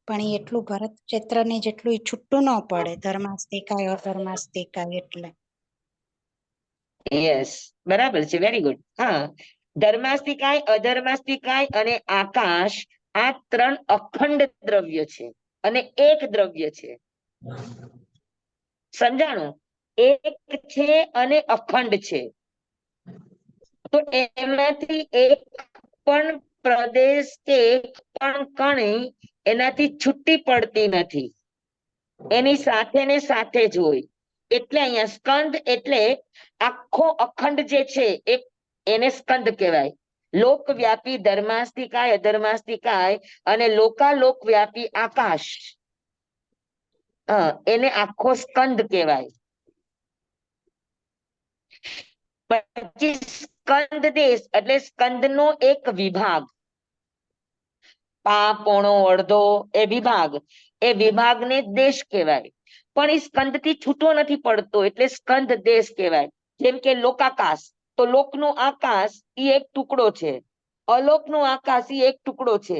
પણ એ એટલું ભરત ક્ષેત્ર ને જેટલું ઈ છૂટું ન પડે ધર્માસ્તિકાય અધર્માસ્તિકાય એટલે. યસ, બરાબર છે, વેરી ગુડ. હા, ધર્માસ્તિકાય, અધર્માસ્તિકાય અને આકાશ આ 3 અખંડ દ્રવ્ય છે અને એક દ્રવ્ય છે. સમજાણું? એક છે અને અખંડ છે. તો એમાંથી એક પણ પ્રદેશ કે એક પણ કણી એનાથી છૂટી પડતી નથી, એની સાથે ને સાથે જ હોય. એટલે અહીંયા સ્કંદ એટલે આખો અખંડ જે છે એને સ્કંદ કહેવાય. લોકવ્યાપી ધર્માસ્તિકાય, અધર્માસ્તિકાય અને લોકાલોક વ્યાપી આકાશ, એને આખો સ્કંદ કહેવાય. પછી સ્કંદ દેશ એટલે સ્કંદનો એક વિભાગ, પા, પોણો, અડધો એ વિભાગ, એ વિભાગને દેશ કહેવાય. પણ એ સ્કંદ થી છૂટો નથી પડતો એટલે સ્કંદ દેશ કહેવાય. જેમ કે લોકાકાશ, તો લોકનો આકાશ એ એક ટુકડો છે, અલોકનો આકાશ એ એક ટુકડો છે.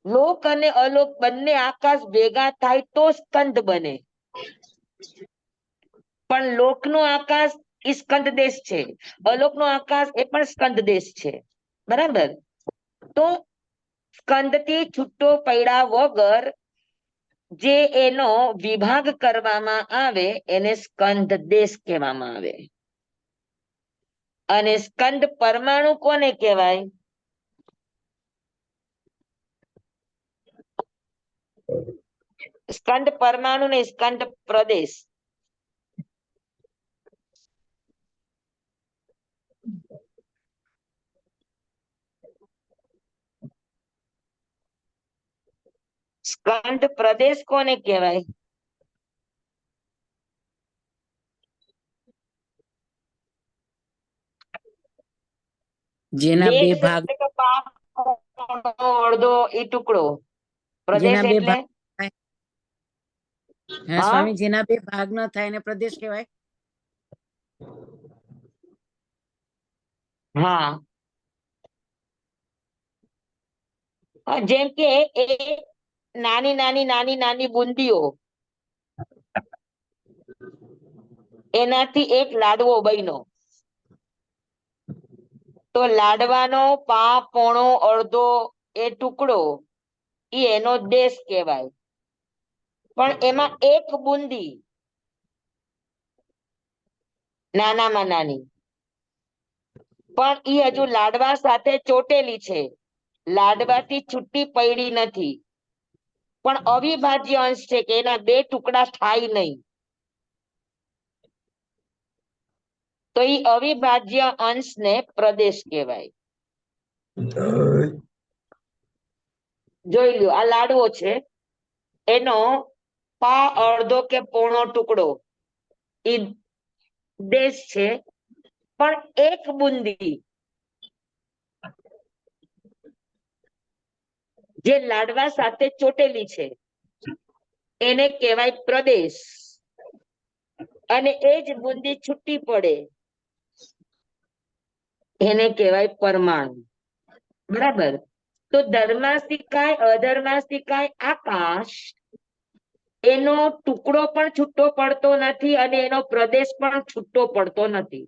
લોક અને અલોક બંને આકાશ ભેગા થાય તો સ્કંદ બને. પણ લોકનો આકાશ એ સ્કંદ દેશ છે, અલોકનો આકાશ એ પણ સ્કંદ દેશ છે. બરાબર? તો સ્કંદ થી છૂટો પડ્યા વગર જે એનો વિભાગ કરવામાં આવે એને સ્કંદ દેશ કહેવામાં આવે. અને સ્કંદ પરમાણુ કોને કહેવાય? સ્કંદ પરમાણુ ને સ્કંદ પ્રદેશ. સ્કંદ પ્રદેશ કોને કહેવાય? જેના બે દેશ ભાગ, એટલે કે પાક, અડધો એ ટુકડો. પ્રદેશ જેના બે એટલે ભાગ થાય. હા હા સ્વામી, જેના બે ભાગ ન થાય એને પ્રદેશ કહેવાય. હા, જેમ કે એ નાની નાની નાની નાની બુંદીઓ, એનાથી એક લાડવો બન્યો. તો લાડવાનો પા, પોણો, અડધો એ ટુકડો એ એનો દેશ કહેવાય. પણ એમાં એક બુંદી નાનામાં નાની, પણ ઈ હજુ લાડવા સાથે ચોટેલી છે, લાડવાથી છૂટી પડી નથી, પણ અવિભાજ્ય અંશ છે કે એના બે ટુકડા થાય નહીં. તો ઈ અવિભાજ્ય અંશને પ્રદેશ કહેવાય. જોઈ લ્યો, આ લાડવો છે, એનો પા અડધો કે પોણો ટુકડો ઈ દેશ છે, પણ એક બુંદી જે લાડવા સાથે ચોટેલી છે એને કહેવાય પ્રદેશ, અને એ જ બુંદી છૂટી પડે એને કહેવાય પરમાણુ. બરાબર. તો ધર્માસ્તિકાય, અધર્માસ્તિકાય, આકાશ એનો ટુકડો પણ છૂટો પડતો નથી અને એનો પ્રદેશ પણ છૂટો પડતો નથી,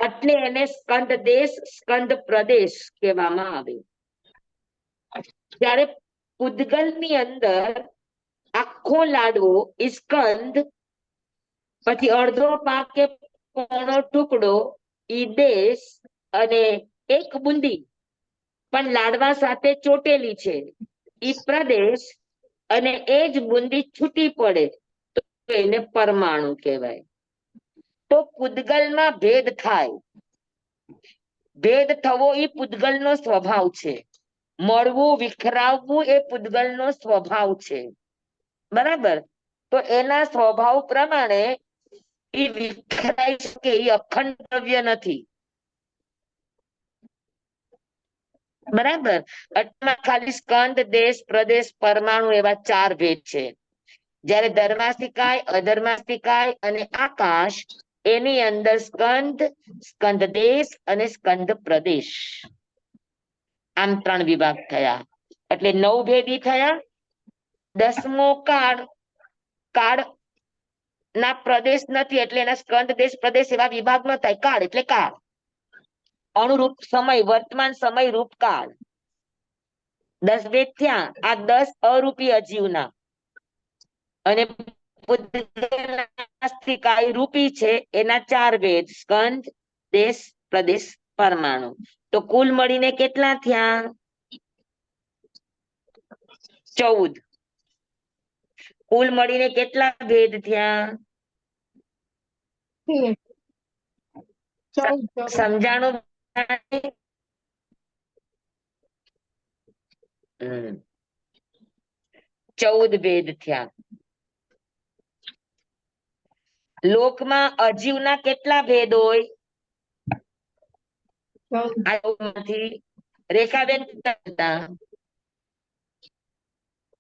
એટલે એને સ્કંદ દેશ, સ્કંદ પ્રદેશ કહેવામાં આવે. જ્યારે પૂદગલની અંદર આખો લાડવો ઈ સ્કંદ, પછી અડધો પાક કે પોણો ટુકડો ઈ દેશ, અને એક બુંદી પણ લાડવા સાથે ચોટેલી છે ઈ પ્રદેશ, અને એ જ બુંદી છૂટી પડે તો એને પરમાણુ કહેવાય. તો પૂદગલમાં ભેદ થાય, ભેદ થવો એ પૂદગલનો સ્વભાવ છે, મળવું વિખરાવવું એ પૂદગલનો સ્વભાવ છે. બરાબર. તો એના સ્વભાવ પ્રમાણે એ વિખરાઈ શકે, એ અખંડ દ્રવ્ય નથી. બરાબર. એટલામાં ખાલી સ્કંદ, દેશ, પ્રદેશ, પરમાણુ એવા 4 ભેદ છે. જ્યારે ધર્માસ્તિકાય, અધર્માસ્તિકાય અને આકાશ એની અંદર સ્કંદ, સ્કંદ દેશ અને સ્કંદ પ્રદેશ, આમ 3 વિભાગ થયા. એટલે 9 ભેદી થયા. 10મો કાળ, કાળ ના પ્રદેશ નથી એટલે એના સ્કંદ, દેશ, પ્રદેશ એવા વિભાગ ન થાય. કાળ એટલે કાળ, અનુરૂપ સમય, વર્તમાન સમય રૂપ કાળ. 10 ભેદ થયા. આ 10 અરૂપી અજીવના, અને પૂદગલાસ્તિકાય રૂપી છે એના 4 ભેદ, સ્કંદ, દેશ, પ્રદેશ, પરમાણુ. તો કુલ મળીને કેટલા થયા? 14. કુલ મળીને કેટલા ભેદ થયા? 14. સમજાણું? 14 ભેદ થયા. લોકમાં અજીવના કેટલા ભેદ હોય? 14. રેખાબેન,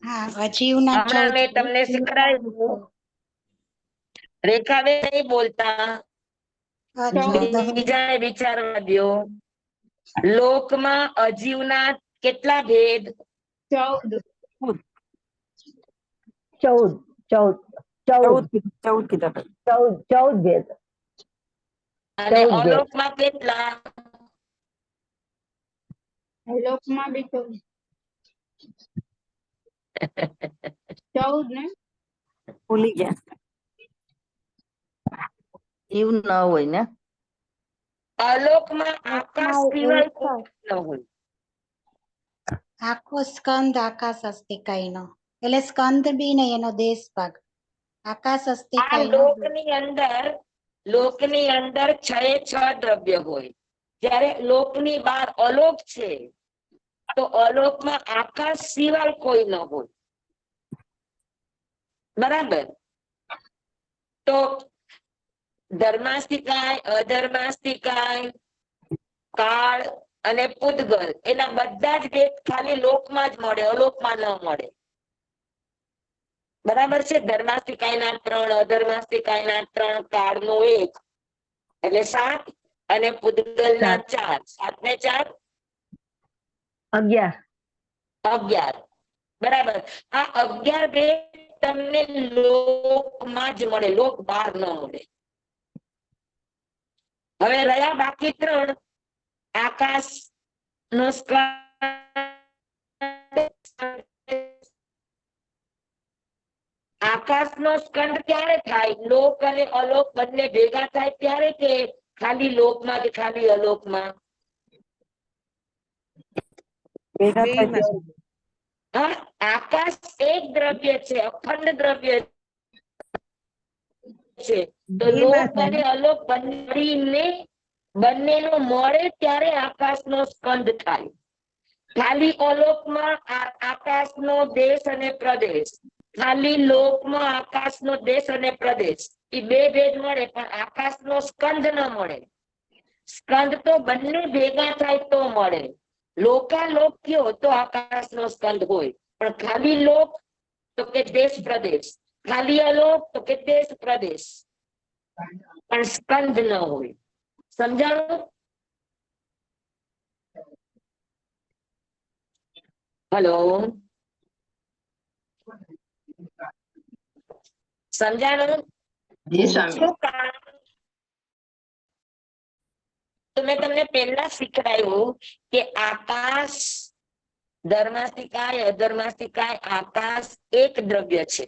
હા, અજીવના હમણાં મેં તમને શીખડાવ્યું. રેખાબેન નહીં બોલતા, બીજાને વિચારવા દ્યો. લોકમાં અજીવના કેટલા ભેદ? 14. 14 ભેદ. અને 14 ભેદ. અલોકમાં કેટલા? લોકમાં બી 14. 14 ને ભૂલી ગયા, એવું ન હોય ને. અલોકમાં આકાશ સિવાય કોઈ ન હોય. આખો સ્કંદ આકાશ અસ્તિકાયનો, એટલે સ્કંદ બી નહીં, એનો દેશ ભાગ આકાશ આ અસ્તિકાયનો. લોકની અંદર 6 દ્રવ્ય હોય, જ્યારે લોકની બહાર અલોક છે તો અલોકમાં આકાશ સિવાય કોઈ ન હોય. બરાબર. તો ધર્માસ્તિકાય, અધર્માસ્તિકાય, કાળ અને પૂદગલ એના બધા જ ભેદ ખાલી લોકમાં જ મળે, અલોકમાં ન મળે. બરાબર છે. ધર્માસ્તિકાયના 3, અધર્માસ્તિકાયના 3, કાળનો 1 એટલે 7, અને પૂદગલના 4. 7 ને 4 11. 11. બરાબર. આ 11 ભેદ તમને લોકમાં જ મળે, લોક બહાર ન મળે. હવે રહ્યા બાકી 3, આકાશ નો આકાશનો નો સ્કંદ ક્યારે થાય? લોક અને અલોક બંને ભેગા થાય ત્યારે, કે ખાલી લોકમાં કે ખાલી અલોકમાં? ભેગા થાય બેયમાં ત્યારે. હા, આકાશ એક દ્રવ્ય છે, અખંડ દ્રવ્ય છે. તો બેયમાં લોક થાય અને ને. અલોક બંનેનું મળે ત્યારે આકાશનો સ્કંદ થાય. ખાલી અલોકમાં આકાશનો દેશ અને પ્રદેશ, ખાલી લોકમાં આકાશનો દેશ અને પ્રદેશ, એ બે ભેદ મળે, પણ આકાશનો સ્કંદ ન મળે. સ્કંદ તો બંને ભેગા થાય તો મળે. લોકાલોક કયો તો આકાશનો સ્કંદ હોય, પણ ખાલી લોક તો કે દેશ પ્રદેશ, ખાલી અલોક તો કે દેશ પ્રદેશ, પણ સ્કંદ ન હોય. સમજાણું? હલો, સમજાણું? શું કારણ? તો મેં તમને પહેલા શીખવાડ્યું કે આકાશ, ધર્માસ્તિકાય અધર્માસ્તિકાય, આકાશ એક દ્રવ્ય છે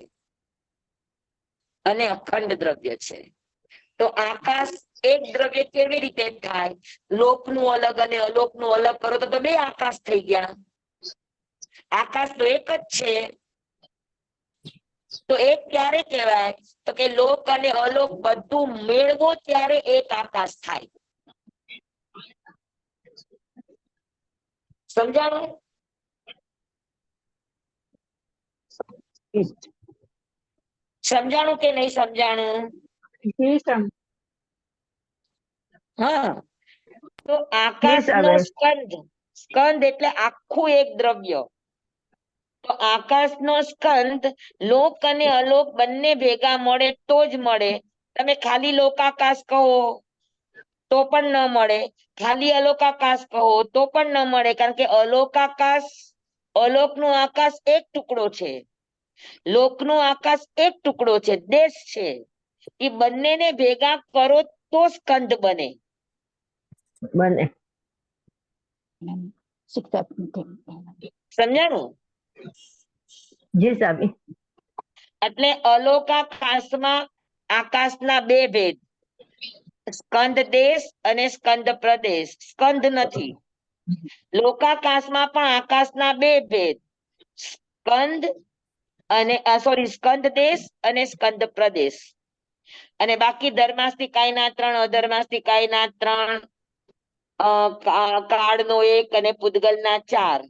અને અખંડ દ્રવ્ય છે. તો આકાશ એક દ્રવ્ય કેવી રીતે થાય? લોકનું અલગ અને અલોકનું અલગ કરો તો બે આકાશ થઈ ગયા. આકાશ તો એક જ છે. તો એક ક્યારે કહેવાય? તો કે લોક અને અલોક બધું મેળવો ત્યારે એક આકાશ થાય. સમજાણું? સમજાણું કે નહીં સમજાણું? જી સમ હા, તો આકાશનો સ્કંદ, સ્કંદ એટલે આખું એક દ્રવ્ય. તો આકાશનો સ્કંદ લોક અને અલોક બંને ભેગા મળે તો જ મળે. તમે ખાલી લોકાકાશ કહો તો પણ ન મળે, ખાલી અલોકાકાશ કહો તો પણ ન મળે, કારણ કે અલોકાકાશ, અલોકનું આકાશ એક ટુકડો છે, લોકનું આકાશ એક ટુકડો છે, દેશ છે. એ બંનેને ભેગા કરો તો સ્કંદ બને. બને. સમજાણું? જી સાબી. એટલે અલોકાકાશમાં આકાશના બે ભેદ, સ્કંદ દેશ અને સ્કંદ પ્રદેશ. સ્કંદ નથી. લોકાકાશમાં પણ આકાશના બે ભેદ, સ્કંદ અને સ્કંદ દેશ અને સ્કંદ પ્રદેશ. અને બાકી ધર્માસ્તિકાયના 3, અધર્માસ્તિકાયના 3, કાળનો 1 અને પૂદગલના 4.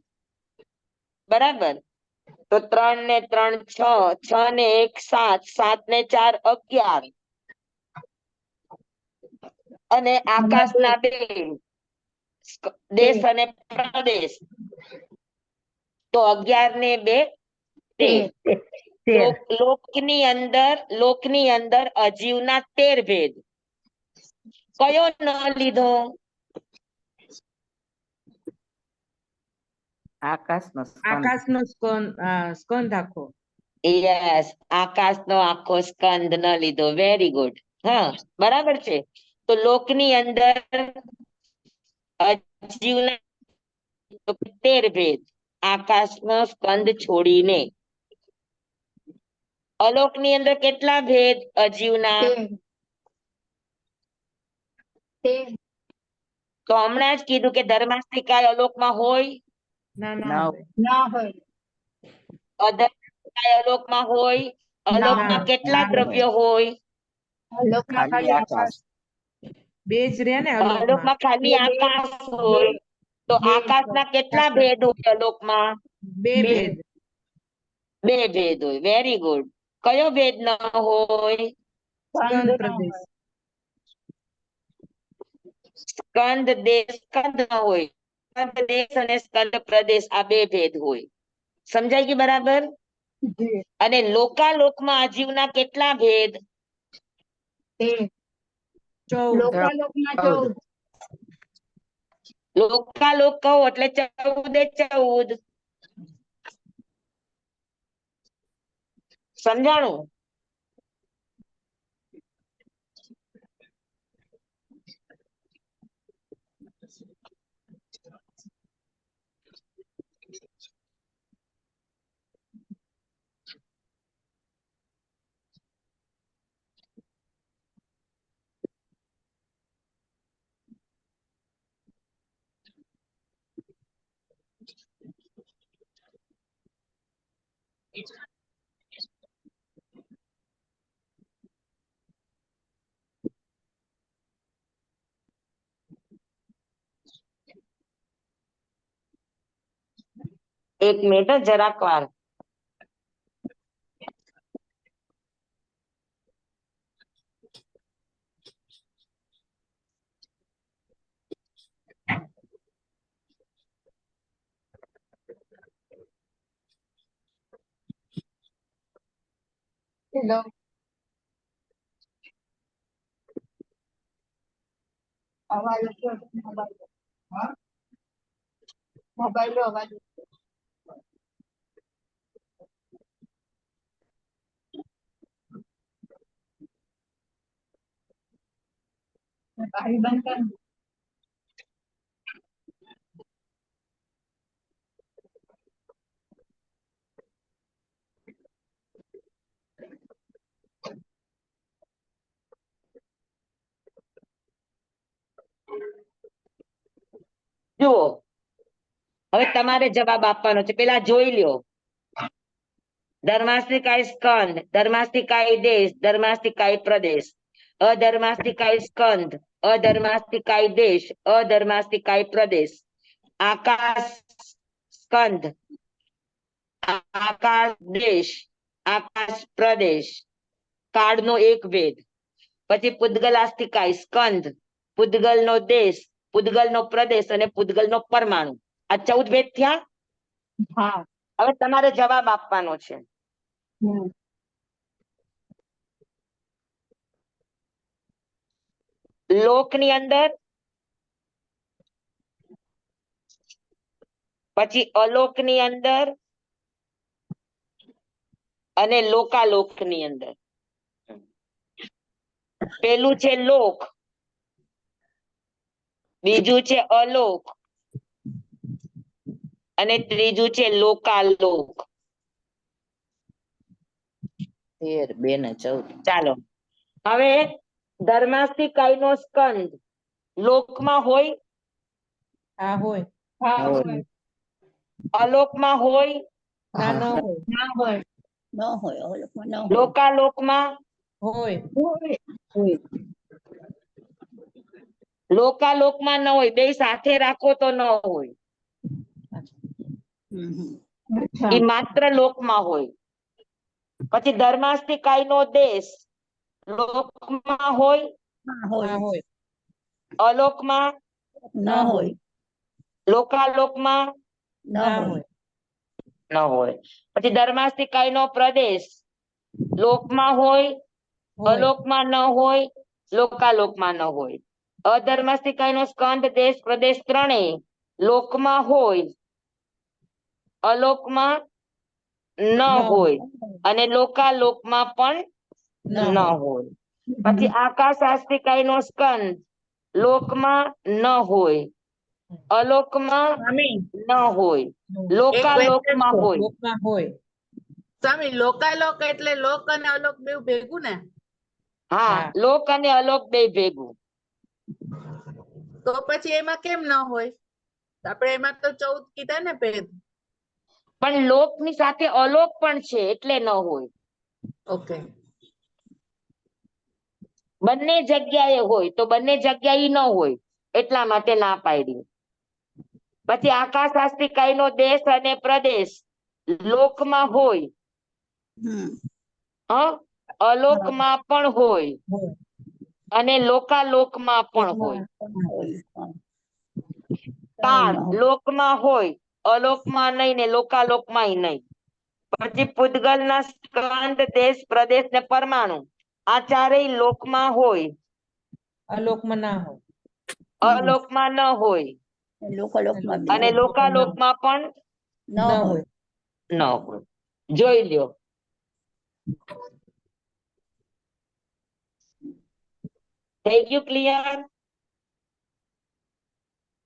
બરાબર? તો 3 ને 3 6, 6 ને 1 7, 7 ને 4 11. અને આકાશના બે, દેશ અને પ્રદેશ, તો 11 ને 2 13. 13. લોકની અંદર અજીવના 13 ભેદ. કયો ન લીધો? આકાશનો સ્કંદ આખો. યસ, આકાશનો આખો સ્કંદ ન લીધો. Very good. હા, બરાબર છે. તો લોકની અંદર અજીવના 13 ભેદ, આકાશનો સ્કંદ છોડીને. અલોકની અંદર કેટલા ભેદ અજીવના? તો હમણાં જ કીધું કે ધર્માસ્તિકાય અલોકમાં હોય, ના હોય. અધર્માસ્તિકાય અલોકમાં હોય. અલોકમાં કેટલા દ્રવ્ય હોય? લોકમાં ખાલી આકાશ. બે જ રહ્યા ને અલોકમાં ખાલી આકાશ હોય. તો આકાશના કેટલા ભેદ હોય અલોકમાં? બે ભેદ. બે ભેદ હોય. Very good. કયો ભેદ ન હોય? સ્કંદ પ્રદેશ. સ્કંદ દેશ, સ્કંદ ન હોય. સ્કંદ દેશ અને સ્કંદ પ્રદેશ, આ બે ભેદ હોય. સમજાય ગયું બરાબર? અને લોકાલોકમાં અજીવના કેટલા ભેદ? 14. લોકાલોકમાં 14. લોકાલોક કહો એટલે 14 એ 14. સમજાણું? એક મિનિટ હો, જરાક વાર. હેલો અવાજ મોબાઈલ નો અવાજ બારી બંધ કર. જુઓ, હવે તમારે જવાબ આપવાનો છે. પેલા જોઈ લ્યો. ધર્માસ્તિકાય સ્કંદ, ધર્માસ્તિકાય દેશ, ધર્માસ્તિકાય પ્રદેશ, અધર્માસ્તિકાય સ્કંદ, અધર્માસ્તિકાય દેશ, અધર્માસ્તિકાય પ્રદેશ, આકાશ સ્કંદ, આકાશ દેશ, આકાશ પ્રદેશ, કાળનો એક ભેદ. પછી પૂદગલાસ્તિકાય સ્કંદ, પૂદગલ નો દેશ, પૂદગલ નો પ્રદેશ અને પૂદગલ નો પરમાણુ. આ 14 ભેદ થયા. હા હવે તમારે જવાબ આપવાનો છે. લોકની અંદર, પછી અલોકની અંદર અને લોકાલોકની અંદર. પેલું છે લોક, બીજું છે અલોક અને ત્રીજું છે લોકાલોક. 13, 2 ને 14. ચાલો, હવે ધર્માસ્તિકાય નો સ્કંદ લોકમાં હોય, હા હોય. હા અલોકમાં હોય, ના ન હોય. ના હોય ન હોય અવલોકમાં ન હોય લોકાલોકમાં, હોય. લોકાલોકમાં ન હોય. બે સાથે રાખો તો ન હોય. અચ્છા એ માત્ર લોકમાં હોય. પછી ધર્માસ્તિકાય નો દેશ લોકમાં હોય, ના હોય હા હોય. અલોકમાં, ન હોય લોકાલોકમાં ન ના હોય હોય. ન હોય. પછી ધર્માસ્તિકાય નો પ્રદેશ લોકમાં હોય, હોય. અલોકમાં ન હોય, લોકાલોકમાં ન હોય. અધર્માસ્તિકાય નો સ્કંદ દેશ પ્રદેશ ત્રણેય લોકમાં હોય, અલોકમાં ન હોય અને લોકાલોકમાં પણ ન હોય. પછી આકાશ આસ્તિકાય નો સ્કંદ લોકમાં ન હોય, અલોકમાં સ્વામી ન હોય, એક question લોકાલોકમાં છે. હોય. લોકમાં હોય. સ્વામી લોકાલોક એટલે લોક અને અલોક બેવ ભેગું ને? હા, હા. લોક અને અલોક બે ભેગું. તો પછી એમાં કેમ ન હોય? આપણે એમાં તો 14 કીધા ને ભેદ. પણ લોકની સાથે અલોક પણ છે એટલે ન હોય. ઓકે. બંને જગ્યાએ હોય તો બંને જગ્યાએ ન હોય એટલા માટે ના પાડી. પછી આકાશ આસ્તિકાય નો દેશ અને પ્રદેશ લોકમાં હોય, અલોકમાં પણ હોય હોય. અને લોકાલોકમાં પણ હોય. કાળ લોકમાં હોય, અલોકમાં નહીં ને લોકાલોકમાં નહીં. પછી પૂદગલ ના સ્કંદ દેશ પ્રદેશ ને પરમાણુ આ ચારેય લોકમાં હોય, અલોકમાં ના હોય. અલોકમાં ન હોય લોકાલોકમાં અને લોકાલોકમાં પણ ન હોય ન હોય. જોઈ લ્યો. થઈ ગયું ક્લિયર?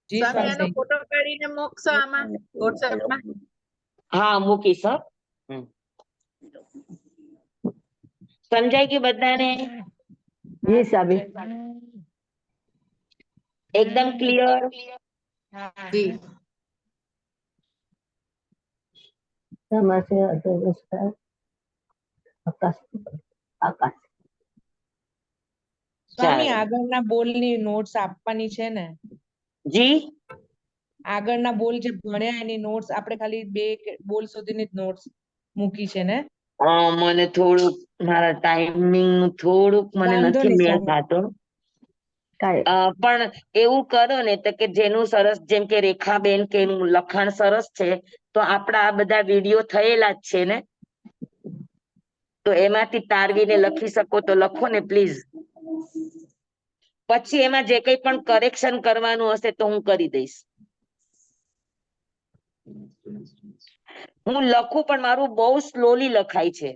જી સ્વામી એનો સ્વામી. ફોટો પાડીને મોકશો આમાં વોટ્સએપમાં? હા, મૂકીશ. સમજાઈ ગયું બધાને? જી સાબી એકદમ ક્લિયર? જી. સમાસે અધોગસ્તા આકાશ આકાશ સ્વામી ચાલો. આગળના બોલની નોટ્સ આપવાની છે ને, જી આગળના બોલ જે ભણ્યા એની નોટ્સ આપણે ખાલી બે બોલ સુધીની જ નોટ્સ મૂકી છે ને? મને થોડુંક મારા ટાઈમિંગ નું થોડુંક મને વાંધો નથી નહીં, મેળ સ્વામી. થતો. કાંઈ પણ એવું કરો ને તો કે જેનું સરસ, જેમ કે રેખાબેન કે એનું લખાણ સરસ છે, તો આપડા આ બધા વિડીયો થયેલા જ છે ને, તો એમાંથી તારવીને લખી શકો તો લખો ને પ્લીઝ. પછી એમાં જે કંઈ પણ કરેક્શન કરવાનું હશે તો હું કરી દઈશ. હું લખું પણ મારું બહુ સ્લોલી લખાય છે.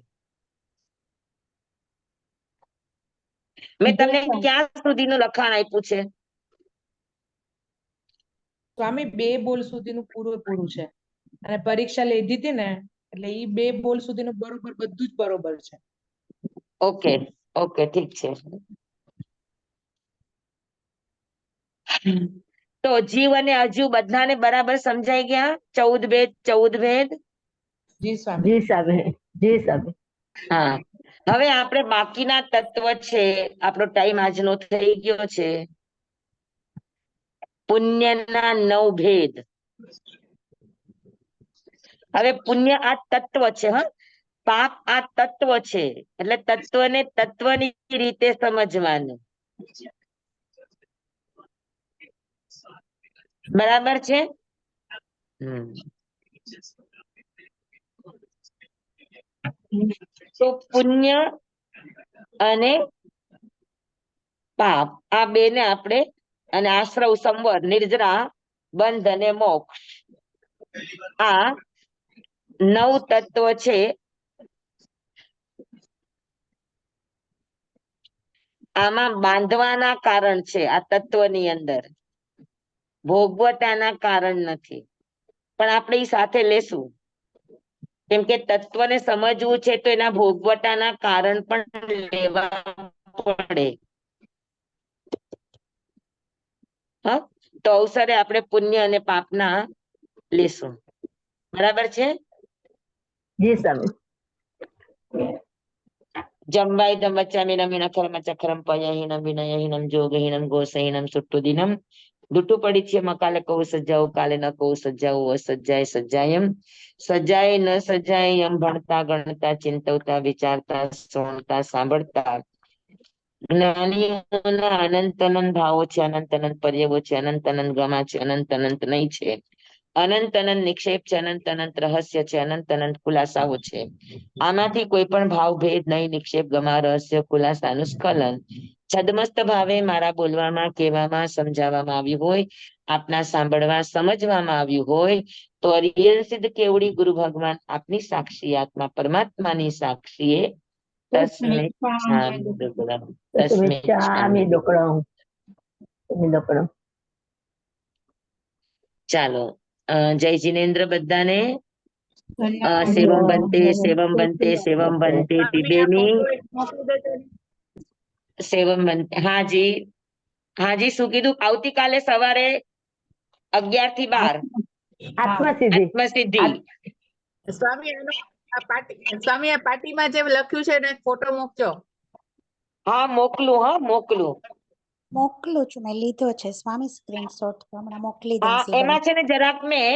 મેં તમને ક્યાં સુધીનું લખાણ આપ્યું છે? સ્વામી 2 બોલ સુધીનું પૂરું છે, અને પરીક્ષા લીધી હતી ને એટલે ઈ 2 બોલ સુધીનું બરોબર બધું જ બરોબર છે. ઓકે ઓકે ઠીક છે. તો જીવ અને અજીવ બધાને બરાબર સમજાઈ ગયા? 14 ભેદ 14 ભેદ. જી સ્વામી. જી સાહેબ જી સાહેબ હા, હવે આપણે બાકીના તત્વ છે, આપણો ટાઈમ આજનો થઈ ગયો છે. પુણ્યના 9 ભેદ. હવે પુણ્ય આ તત્વ છે, હા, પાપ આ તત્વ છે, એટલે તત્વને તત્વની રીતે સમજવાનું. બરાબર છે? તો પુણ્ય અને પાપ આ બે ને આપણે, અને આશ્રવ, સંવર, નિર્જરા, બંધ અને મોક્ષ, આ 9 તત્વ છે. આમાં બાંધવાના કારણ છે, આ તત્વની અંદર ભોગવટાના કારણ નથી, પણ આપણે ઈ સાથે લેશું. કેમ કે તત્વને સમજવું છે તો એના ભોગવટાના કારણ પણ લેવા પડે. હા, તો અવસરે આપણે પુણ્ય અને પાપના લેશું. બરાબર છે? જી સાહેબ જંબાઈ વચ્ચામીનમ વિનખરમ ચખરમ પયહીનમ વિનયહીનમ જોગહીનમ ગોસહીનમ સુટ્ટુદીનમ દુટુ પડી છે મકાલે કહું સજાવું, કાલે ન કહું સજાવું, અસજ્જાય સજ્જાયમ, સજાય ન સજાય એમ ભણતા ગણતા ચિંતવતા વિચારતા સુણતા સાંભળતા જ્ઞાનીઓના અનંત અનંત ભાવો છે, અનંત અનંત પર્યવો છે, અનંત અનંત ગમા છે, અનંત અનંત નહીં છે, અનંત અનંત નિક્ષેપ છે, અનંત અનંત રહસ્ય છે, અનંત અનંત ખુલાસાઓ છે. આમાંથી કોઈ પણ ભાવ ભેદ નહીં, નિક્ષેપ, ગમા, રહસ્ય, ખુલાસાનું સ્ખલન છદમસ્ત ભાવે મારા બોલવામાં, કહેવામાં, સમજાવવામાં આવ્યું હોય, આપના સાંભળવા, સમજવામાં આવ્યું હોય, તો અરિયલ સિદ્ધ કેવડી ગુરુ ભગવાન આપની સાક્ષી આત્મા પરમાત્માની સાક્ષીએ તસ્મે તસ્મે ચામી ડોકડો ચાલો, જય જીનેન્દ્ર બધાને. સેવમ બનતે સેવમ બનતે સેવમ બનતે પિબેમી સેવમ બનતે. હાજી હાજી, શું કીધું? આવતીકાલે સવારે 11 થી 12 આત્મસિદ્ધિ આત્મસિદ્ધિ. સ્વામી સ્વામી આ પાટીમાં જે લખ્યું છે એને ફોટો મૂકજો. હા મોકલું, હા મોકલું. મોકલું છું, મેં લીધો છે સ્વામી સ્ક્રીનશોટ, હમણાં મોકલી હા, દઈશ. એમાં છે ને જરાક મેં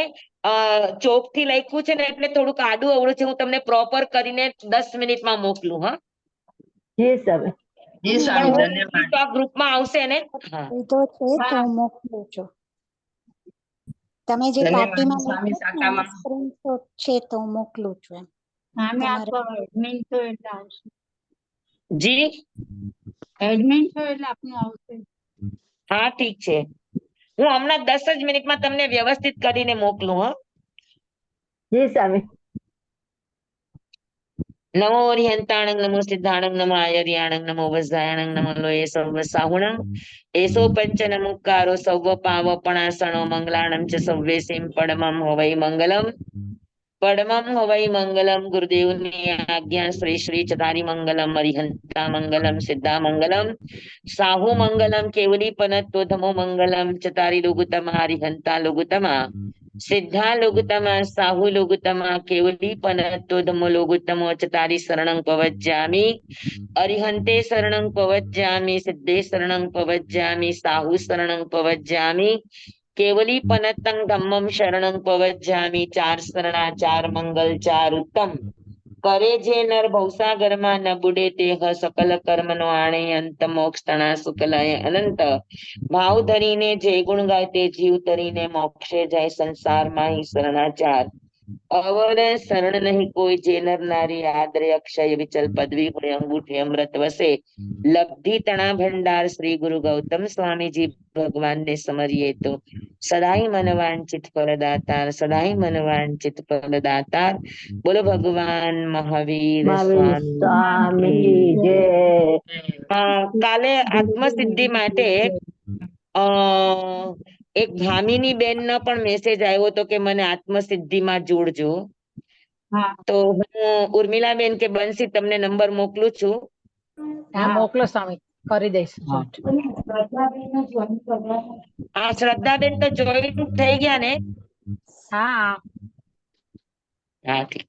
ચોક થી લખ્યું છે ને એટલે થોડુંક આડું અવળું છે. હું તમને પ્રોપર કરીને 10 મિનિટમાં મોકલું. હા, જી સાહેબ પણ હું મોકલીશ તો આ ગ્રુપમાં આવશે ને? હા, લીધો છે તો હું મોકલું છું. તમે જે પાર્ટીમાં લીધો છે ને સ્ક્રીનશોટ છે તો હું મોકલું છું. એમ સામે તમારે આપો, એડમિન છો એટલે આવશે. જી એડમિન છો એટલે આપનું આવશે. હા ઠીક છે. હું હમણાં 10 જ મિનિટમાં તમને વ્યવસ્થિત કરીને મોકલું. હા, જી સાહેબ નમો ઓરિયંતાણંગ, નમો સિદ્ધાણંગ, નમો આયર્યાણંગ, નમો વજ્રાયણંગ, નમો લોય સર્વ સાહુણંગ, એસો પંચન મુક્કારો સૌવ પાવપણાસણો મંગલાણં ચ સવ્વે સિમ પડમમ હવૈ મંગલમ. પડમમ હવૈ મંગલમ. ગુરુદેવની આજ્ઞા શ્રી શ્રી ચતારી મંગલમ, અરિહંતા મંગલમ, સિદ્ધા મંગલમ, સાહુ મંગલમ, કેવલી પનત્તો ધમો મંગલમ, ચતારી લુગુતમા, હરિહંતા લુગુતમા, સિદ્ધા લોગુતમા સાહુ લોગુતમા કેવલી પનતો ધમો લોગુતમો ચતારી શરણં પવજ્જામિ અરિહંતે શરણં પવજ્જામિ સિદ્ધે શરણં પવજ્જામિ સાહુ શરણં પવજ્જામિ કેવલી પનતં ધમ્મં શરણં પવજ્જામિ ચાર શરણા ચાર મંગલ ચાર ઉત્તમ કરે જે નર ભવસાગરમાં ન બુડે તેહ સકલ કર્મનો આણે અંત મોક્ષ તણા શુકલય અનંત ભાવ ધરીને જે ગુણ ગાય તે જીવ તરીને મોક્ષે જાય સંસારમાં હિ શરણાચાર અવર શરણ નહીં કોઈ જે નર નારી આદરે અક્ષય વિચલ પદવી હોય અંગૂઠે અમૃત વસે લબ્ધિ તણા ભંડાર શ્રી ગુરુ ગૌતમ સ્વામીજી ભગવાનને સમરીએ તો સદાય મન વાંચિત ફલદાતાર સદાય મન વાંચિત ફલદાતાર બોલો ભગવાન મહાવીર મહાવીર સ્વામી સ્વામી જય. કાલે આત્મસિદ્ધિ માટે અ એક ભામીની બેન નો પણ મેસેજ આવ્યો હતો કે મને આત્મસિદ્ધિમાં જોડજો. હા તો હું ઉર્મિલાબેન કે બંસી તમને નંબર મોકલું છું. હા મોકલો સ્વામી કરી દઈશ આ શ્રદ્ધાબેન તો જોઈન થઈ ગયા ને? હા હા ઠીક.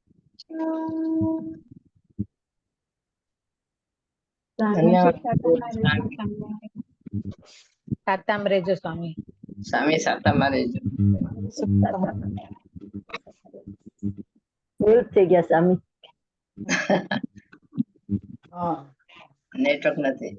સાતામ રહેજો સ્વામી સ્વામી સાતામાં રહેજો. નિવૃત્ત થઈ ગયા સ્વામી. નેટવર્ક નથી.